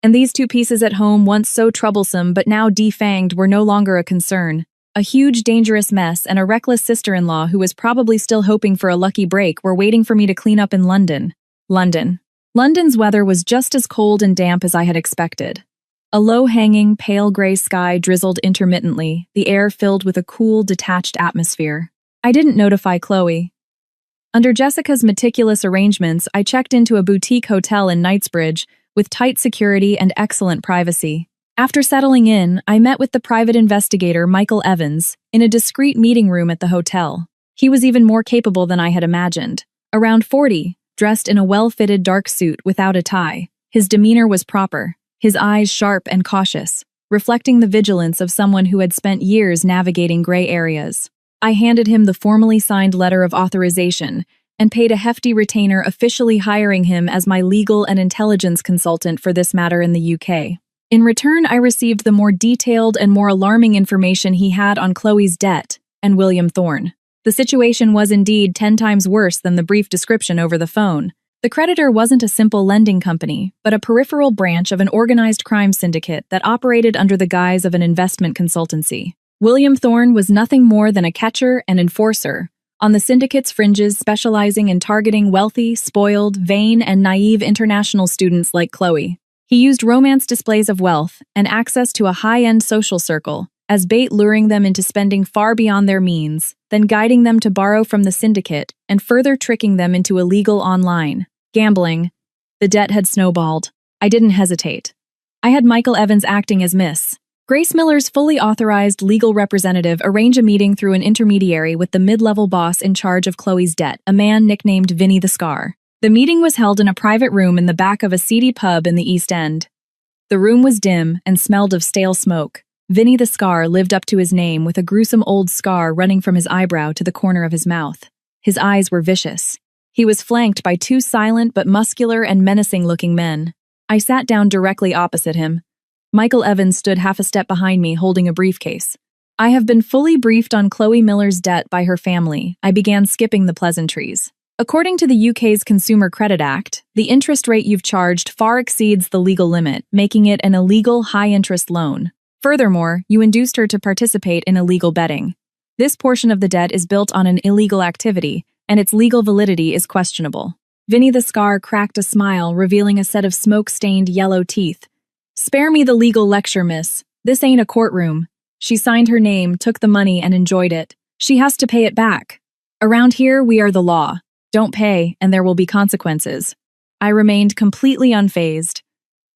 And these 2 pieces at home, once so troublesome but now defanged, were no longer a concern. A huge, dangerous mess and a reckless sister-in-law who was probably still hoping for a lucky break were waiting for me to clean up in London. London's weather was just as cold and damp as I had expected. A low-hanging, pale gray sky drizzled intermittently, the air filled with a cool, detached atmosphere. I didn't notify Chloe. Under Jessica's meticulous arrangements, I checked into a boutique hotel in Knightsbridge with tight security and excellent privacy. After settling in, I met with the private investigator Michael Evans in a discreet meeting room at the hotel. He was even more capable than I had imagined. Around 40, dressed in a well-fitted dark suit without a tie, his demeanor was proper, his eyes sharp and cautious, reflecting the vigilance of someone who had spent years navigating gray areas. I handed him the formally signed letter of authorization and paid a hefty retainer, officially hiring him as my legal and intelligence consultant for this matter in the UK. In return, I received the more detailed and more alarming information he had on Chloe's debt and William Thorne. The situation was indeed 10 times worse than the brief description over the phone. The creditor wasn't a simple lending company, but a peripheral branch of an organized crime syndicate that operated under the guise of an investment consultancy. William Thorne was nothing more than a catcher and enforcer, on the syndicate's fringes, specializing in targeting wealthy, spoiled, vain, and naive international students like Chloe. He used romance displays of wealth and access to a high-end social circle as bait, luring them into spending far beyond their means, then guiding them to borrow from the syndicate and further tricking them into illegal online gambling. The debt had snowballed. I didn't hesitate. I had Michael Evans acting as Miss Grace Miller's fully authorized legal representative arrange a meeting through an intermediary with the mid-level boss in charge of Chloe's debt, a man nicknamed Vinny the Scar. The meeting was held in a private room in the back of a seedy pub in the East End. The room was dim and smelled of stale smoke. Vinny the Scar lived up to his name, with a gruesome old scar running from his eyebrow to the corner of his mouth. His eyes were vicious. He was flanked by 2 silent but muscular and menacing-looking men. I sat down directly opposite him. Michael Evans stood half a step behind me, holding a briefcase. I have been fully briefed on Chloe Miller's debt by her family. I began skipping the pleasantries. According to the UK's Consumer Credit Act, the interest rate you've charged far exceeds the legal limit, making it an illegal high-interest loan. Furthermore, you induced her to participate in illegal betting. This portion of the debt is built on an illegal activity, and its legal validity is questionable. Vinny the Scar cracked a smile, revealing a set of smoke-stained yellow teeth. Spare me the legal lecture, miss. This ain't a courtroom. She signed her name, took the money, and enjoyed it. She has to pay it back. Around here, we are the law. Don't pay, and there will be consequences. I remained completely unfazed.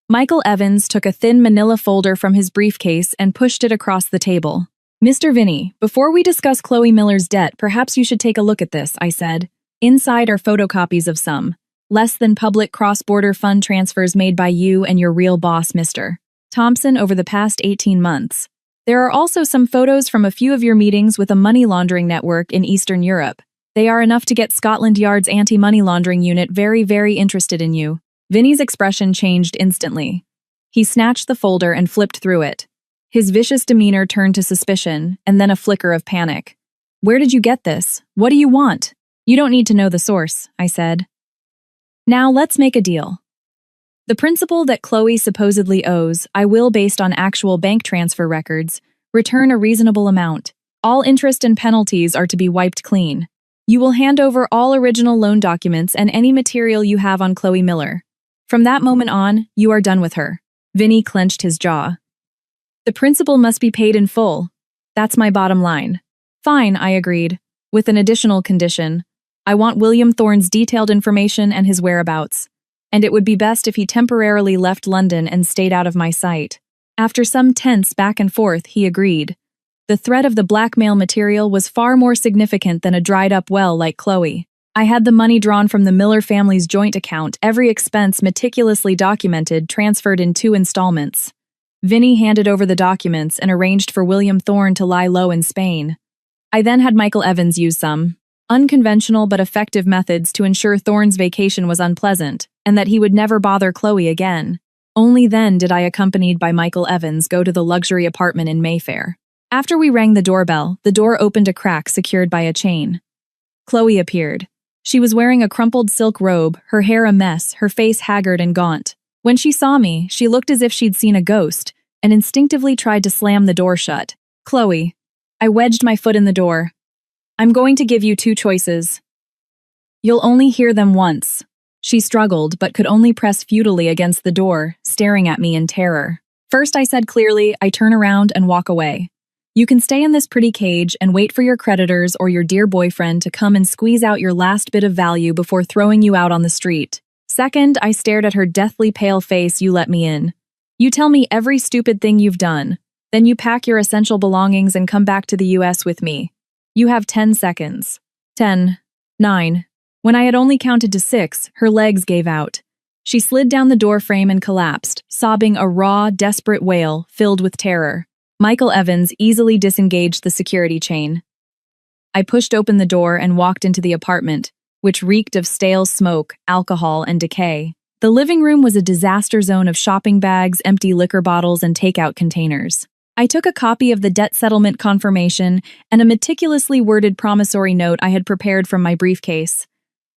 Michael Evans took a thin manila folder from his briefcase and pushed it across the table. Mr. Vinny, before we discuss Chloe Miller's debt, perhaps you should take a look at this, I said. Inside are photocopies of some less than public cross-border fund transfers made by you and your real boss, Mr. Thompson, over the past 18 months. There are also some photos from a few of your meetings with a money laundering network in Eastern Europe. They are enough to get Scotland Yard's anti-money laundering unit very, very interested in you. Vinny's expression changed instantly. He snatched the folder and flipped through it. His vicious demeanor turned to suspicion, and then a flicker of panic. Where did you get this? What do you want? You don't need to know the source, I said. Now let's make a deal. The principal that Chloe supposedly owes, I will, based on actual bank transfer records, return a reasonable amount. All interest and penalties are to be wiped clean. You will hand over all original loan documents and any material you have on Chloe Miller. From that moment on, you are done with her. Vinny clenched his jaw. The principal must be paid in full. That's my bottom line. Fine, I agreed, with an additional condition. I want William Thorne's detailed information and his whereabouts, and it would be best if he temporarily left London and stayed out of my sight. After some tense back and forth, he agreed. The threat of the blackmail material was far more significant than a dried-up well like Chloe. I had the money drawn from the Miller family's joint account, every expense meticulously documented, transferred in 2 installments. Vinny handed over the documents and arranged for William Thorne to lie low in Spain. I then had Michael Evans use some unconventional but effective methods to ensure Thorne's vacation was unpleasant and that he would never bother Chloe again. Only then did I, accompanied by Michael Evans, go to the luxury apartment in Mayfair. After we rang the doorbell, the door opened a crack secured by a chain. Chloe appeared. She was wearing a crumpled silk robe, her hair a mess, her face haggard and gaunt. When she saw me, she looked as if she'd seen a ghost, and instinctively tried to slam the door shut. Chloe. I wedged my foot in the door. I'm going to give you 2 choices. You'll only hear them once. She struggled, but could only press futilely against the door, staring at me in terror. First, I said clearly, I turn around and walk away. You can stay in this pretty cage and wait for your creditors or your dear boyfriend to come and squeeze out your last bit of value before throwing you out on the street. Second, I stared at her deathly pale face. You let me in. You tell me every stupid thing you've done. Then you pack your essential belongings and come back to the US with me. You have 10 seconds. 10. 9. When I had only counted to 6, her legs gave out. She slid down the doorframe and collapsed, sobbing a raw, desperate wail filled with terror. Michael Evans easily disengaged the security chain. I pushed open the door and walked into the apartment, which reeked of stale smoke, alcohol, and decay. The living room was a disaster zone of shopping bags, empty liquor bottles, and takeout containers. I took a copy of the debt settlement confirmation and a meticulously worded promissory note I had prepared from my briefcase.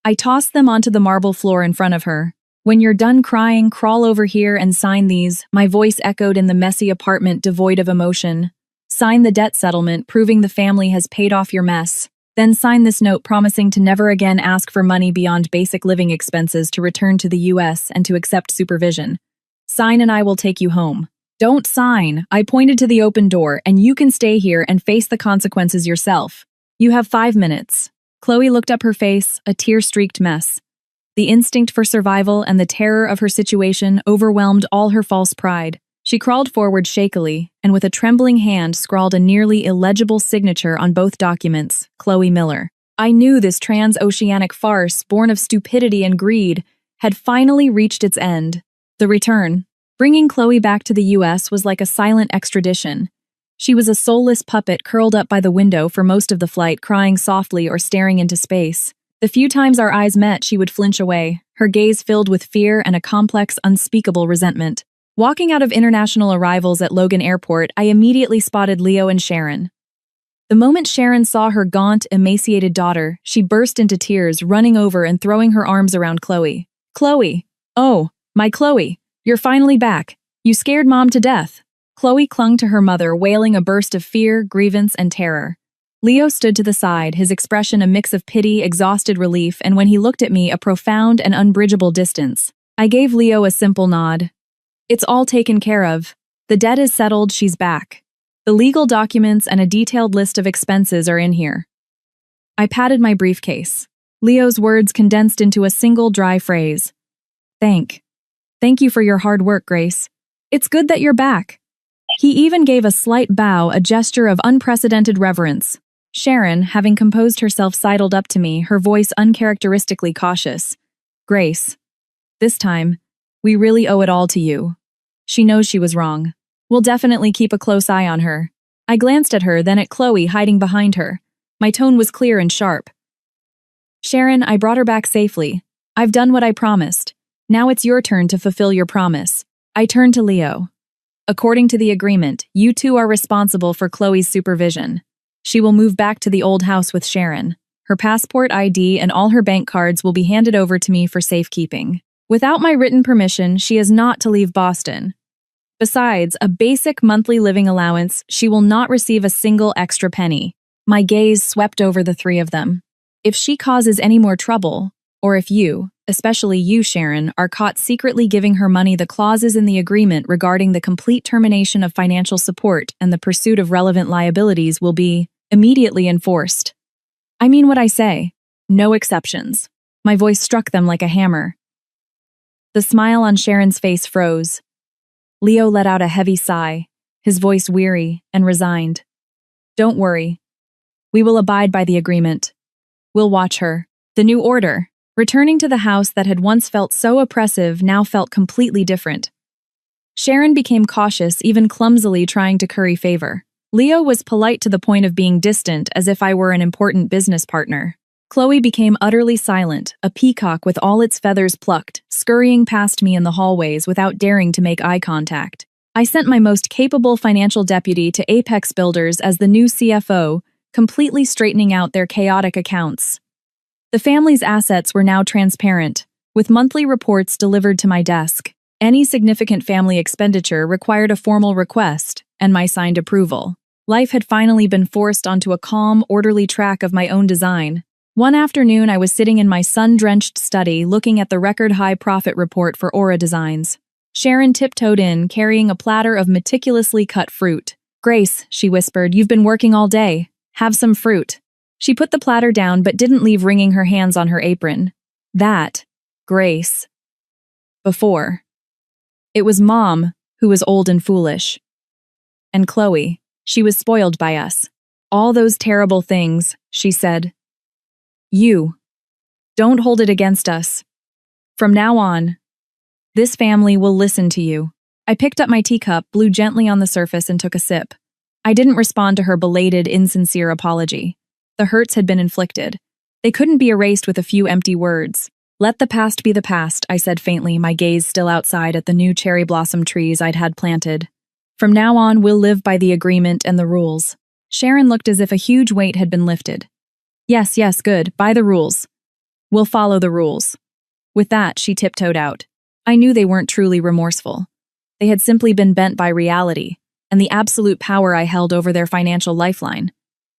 I tossed them onto the marble floor in front of her. When you're done crying, crawl over here and sign these, my voice echoed in the messy apartment devoid of emotion. Sign the debt settlement, proving the family has paid off your mess. Then sign this note promising to never again ask for money beyond basic living expenses to return to the US and to accept supervision. Sign and I will take you home. Don't sign. I pointed to the open door, and you can stay here and face the consequences yourself. You have 5 minutes. Chloe looked up, her face a tear-streaked mess. The instinct for survival and the terror of her situation overwhelmed all her false pride. She crawled forward shakily, and with a trembling hand scrawled a nearly illegible signature on both documents, Chloe Miller. I knew this transoceanic farce, born of stupidity and greed, had finally reached its end. The return. Bringing Chloe back to the US was like a silent extradition. She was a soulless puppet curled up by the window for most of the flight, crying softly or staring into space. The few times our eyes met, she would flinch away, her gaze filled with fear and a complex, unspeakable resentment. Walking out of international arrivals at Logan Airport, I immediately spotted Leo and Sharon. The moment Sharon saw her gaunt, emaciated daughter, she burst into tears, running over and throwing her arms around Chloe. Chloe! Oh, my Chloe! You're finally back. You scared Mom to death. Chloe clung to her mother, wailing a burst of fear, grievance, and terror. Leo stood to the side, his expression a mix of pity, exhausted relief, and when he looked at me, a profound and unbridgeable distance. I gave Leo a simple nod. It's all taken care of. The debt is settled, she's back. The legal documents and a detailed list of expenses are in here. I patted my briefcase. Leo's words condensed into a single dry phrase. Thank you for your hard work, Grace. It's good that you're back. He even gave a slight bow, a gesture of unprecedented reverence. Sharon, having composed herself, sidled up to me, her voice uncharacteristically cautious. Grace, this time, we really owe it all to you. She knows she was wrong. We'll definitely keep a close eye on her. I glanced at her, then at Chloe hiding behind her. My tone was clear and sharp. Sharon, I brought her back safely. I've done what I promised. Now it's your turn to fulfill your promise. I turned to Leo. According to the agreement, you two are responsible for Chloe's supervision. She will move back to the old house with Sharon. Her passport, ID, and all her bank cards will be handed over to me for safekeeping. Without my written permission, she is not to leave Boston. Besides a basic monthly living allowance, she will not receive a single extra penny. My gaze swept over the three of them. If she causes any more trouble, or if you, especially you, Sharon, are caught secretly giving her money, the clauses in the agreement regarding the complete termination of financial support and the pursuit of relevant liabilities will be immediately enforced. I mean what I say. No exceptions. My voice struck them like a hammer. The smile on Sharon's face froze. Leo let out a heavy sigh, his voice weary and resigned. Don't worry. We will abide by the agreement. We'll watch her. The new order, returning to the house that had once felt so oppressive, now felt completely different. Sharon became cautious, even clumsily trying to curry favor. Leo was polite to the point of being distant, as if I were an important business partner. Chloe became utterly silent, a peacock with all its feathers plucked, scurrying past me in the hallways without daring to make eye contact. I sent my most capable financial deputy to Apex Builders as the new CFO, completely straightening out their chaotic accounts. The family's assets were now transparent, with monthly reports delivered to my desk. Any significant family expenditure required a formal request and my signed approval. Life had finally been forced onto a calm, orderly track of my own design. One afternoon, I was sitting in my sun-drenched study looking at the record-high profit report for Aura Designs. Sharon tiptoed in, carrying a platter of meticulously cut fruit. Grace, she whispered, you've been working all day. Have some fruit. She put the platter down but didn't leave wringing her hands on her apron. That, Grace. Before. It was Mom, who was old and foolish. And Chloe, she was spoiled by us. All those terrible things, she said. You. Don't hold it against us. From now on, this family will listen to you. I picked up my teacup, blew gently on the surface, and took a sip. I didn't respond to her belated, insincere apology. The hurts had been inflicted. They couldn't be erased with a few empty words. Let the past be the past, I said faintly, my gaze still outside at the new cherry blossom trees I'd had planted. From now on, we'll live by the agreement and the rules. Sharon looked as if a huge weight had been lifted. Yes, good, by the rules. We'll follow the rules. With that, she tiptoed out. I knew they weren't truly remorseful. They had simply been bent by reality and the absolute power I held over their financial lifeline.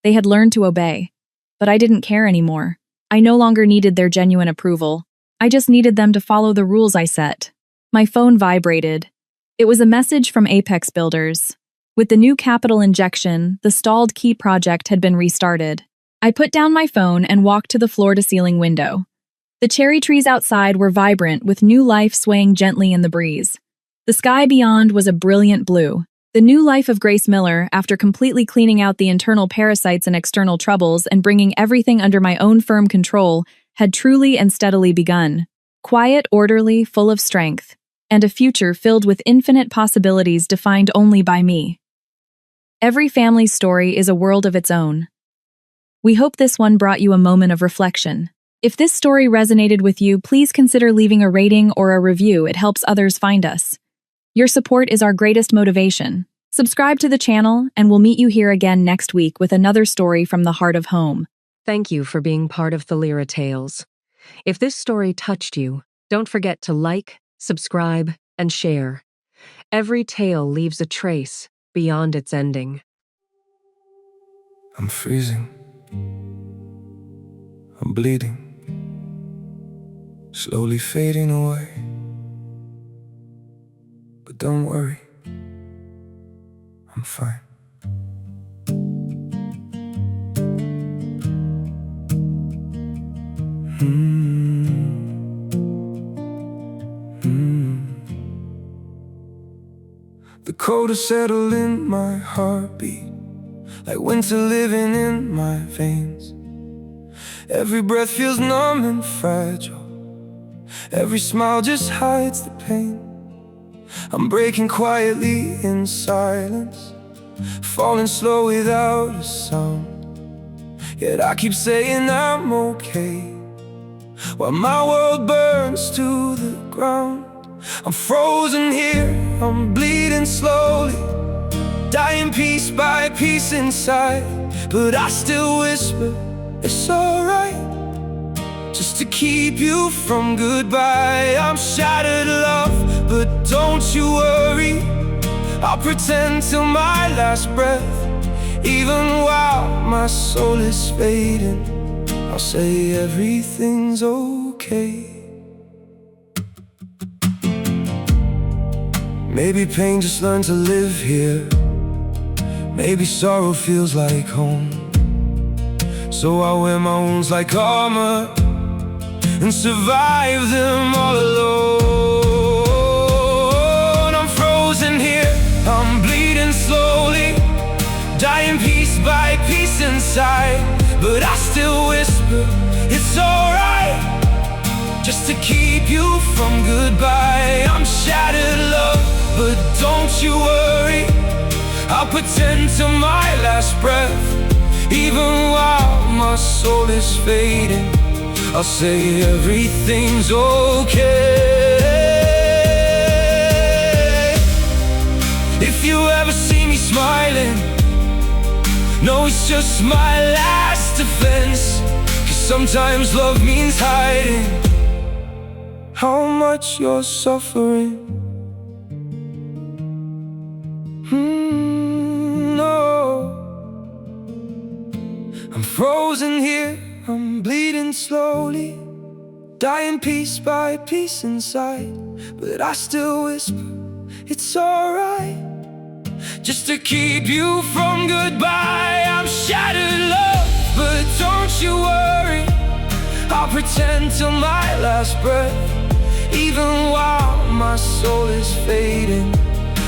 They had learned to obey. But I didn't care anymore. I no longer needed their genuine approval. I just needed them to follow the rules I set. My phone vibrated. It was a message from Apex Builders. With the new capital injection, the stalled key project had been restarted. I put down my phone and walked to the floor-to-ceiling window. The cherry trees outside were vibrant, with new life swaying gently in the breeze. The sky beyond was a brilliant blue. The new life of Grace Miller, after completely cleaning out the internal parasites and external troubles and bringing everything under my own firm control, had truly and steadily begun. Quiet, orderly, full of strength, and a future filled with infinite possibilities defined only by me. Every family's story is a world of its own. We hope this one brought you a moment of reflection. If this story resonated with you, please consider leaving a rating or a review. It helps others find us. Your support is our greatest motivation. Subscribe to the channel, and we'll meet you here again next week with another story from the heart of home. Thank you for being part of Thalira Tales. If this story touched you, don't forget to like, subscribe, and share. Every tale leaves a trace beyond its ending. I'm freezing. I'm bleeding. Slowly fading away. But don't worry, I'm fine. The cold has settled in my heartbeat, like winter living in my veins. Every breath feels numb and fragile. Every smile just hides the pain. I'm breaking quietly in silence, falling slow without a sound. Yet I keep saying I'm okay, while my world burns to the ground. I'm frozen here, I'm bleeding slowly, dying piece by piece inside. But I still whisper, it's alright, just to keep you from goodbye. I'm shattered, love, but don't you worry, I'll pretend till my last breath. Even while my soul is fading, I'll say everything's okay. Maybe pain just learned to live here. Maybe sorrow feels like home. So I wear my wounds like armor and survive them all alone. I'm frozen here, I'm bleeding slowly, dying piece by piece inside. But I still whisper, it's alright, just to keep you from goodbye. I'm shattered, love, but don't you worry, I'll pretend till my last breath. Even while my soul is fading, I'll say everything's okay. If you ever see me smiling, no, it's just my last defense. 'Cause sometimes love means hiding how much you're suffering. No, I'm frozen here, I'm bleeding slowly, dying piece by piece inside. But I still whisper, it's alright, just to keep you from goodbye. I'm shattered, love, but don't you worry, I'll pretend till my last breath. Even while my soul is fading,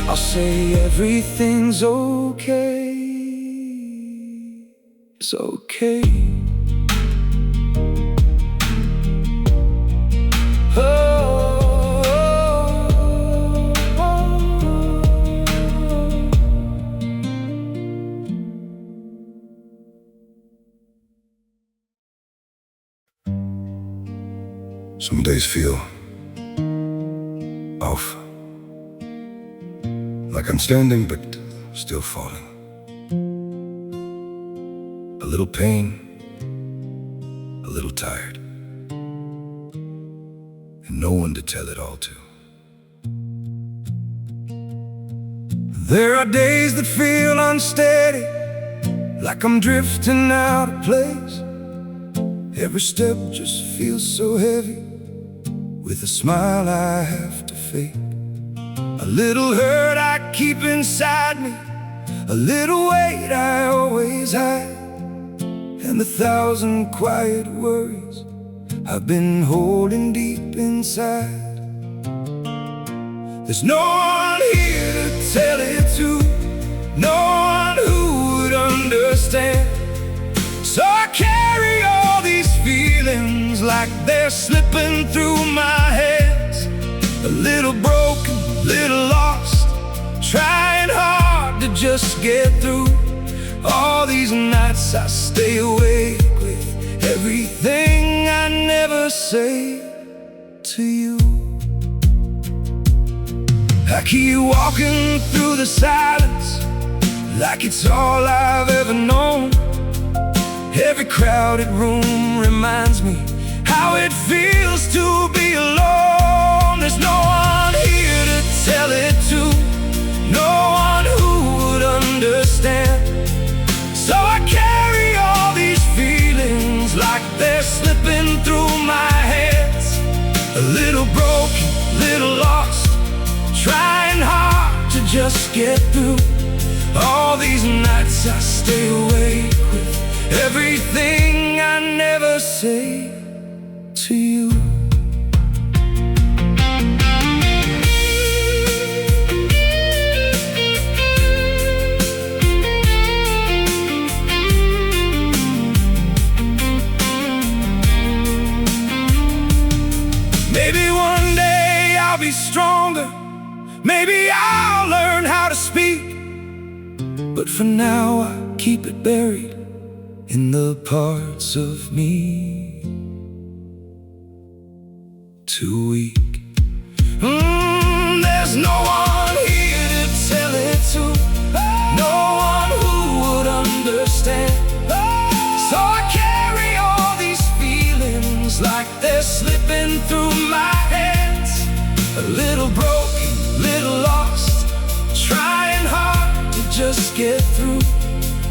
I'll say everything's okay. It's okay. Some days feel off, like I'm standing but still falling. A little pain, a little tired, and no one to tell it all to. There are days that feel unsteady, like I'm drifting out of place. Every step just feels so heavy, with a smile I have to fake. A little hurt I keep inside me, a little weight I always hide, and 1,000 quiet worries I've been holding deep inside. There's no one here to tell it to, no one who would understand. So I carry all these feelings like they're slipping through my hands. A little broken, little lost, trying hard to just get through. All these nights I stay awake with everything I never say to you. I I keep walking through the silence like it's all I've ever known. Every crowded room reminds me how it feels to be alone. There's no one here to tell it to, no one who would understand. So I carry all these feelings like they're slipping through my hands. A little broken, little lost, trying hard to just get through. All these nights I stay awake with everything I never say to you. Maybe one day I'll be stronger, maybe I'll learn how to speak, but for now I keep it buried in the parts of me too weak. There's no one here to tell it to, no one who would understand. So I carry all these feelings like they're slipping through my hands. A little broken, little lost, trying hard to just get through.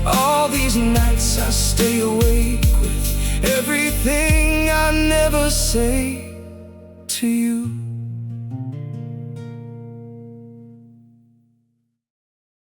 All these nights I stay awake with everything I never say to you.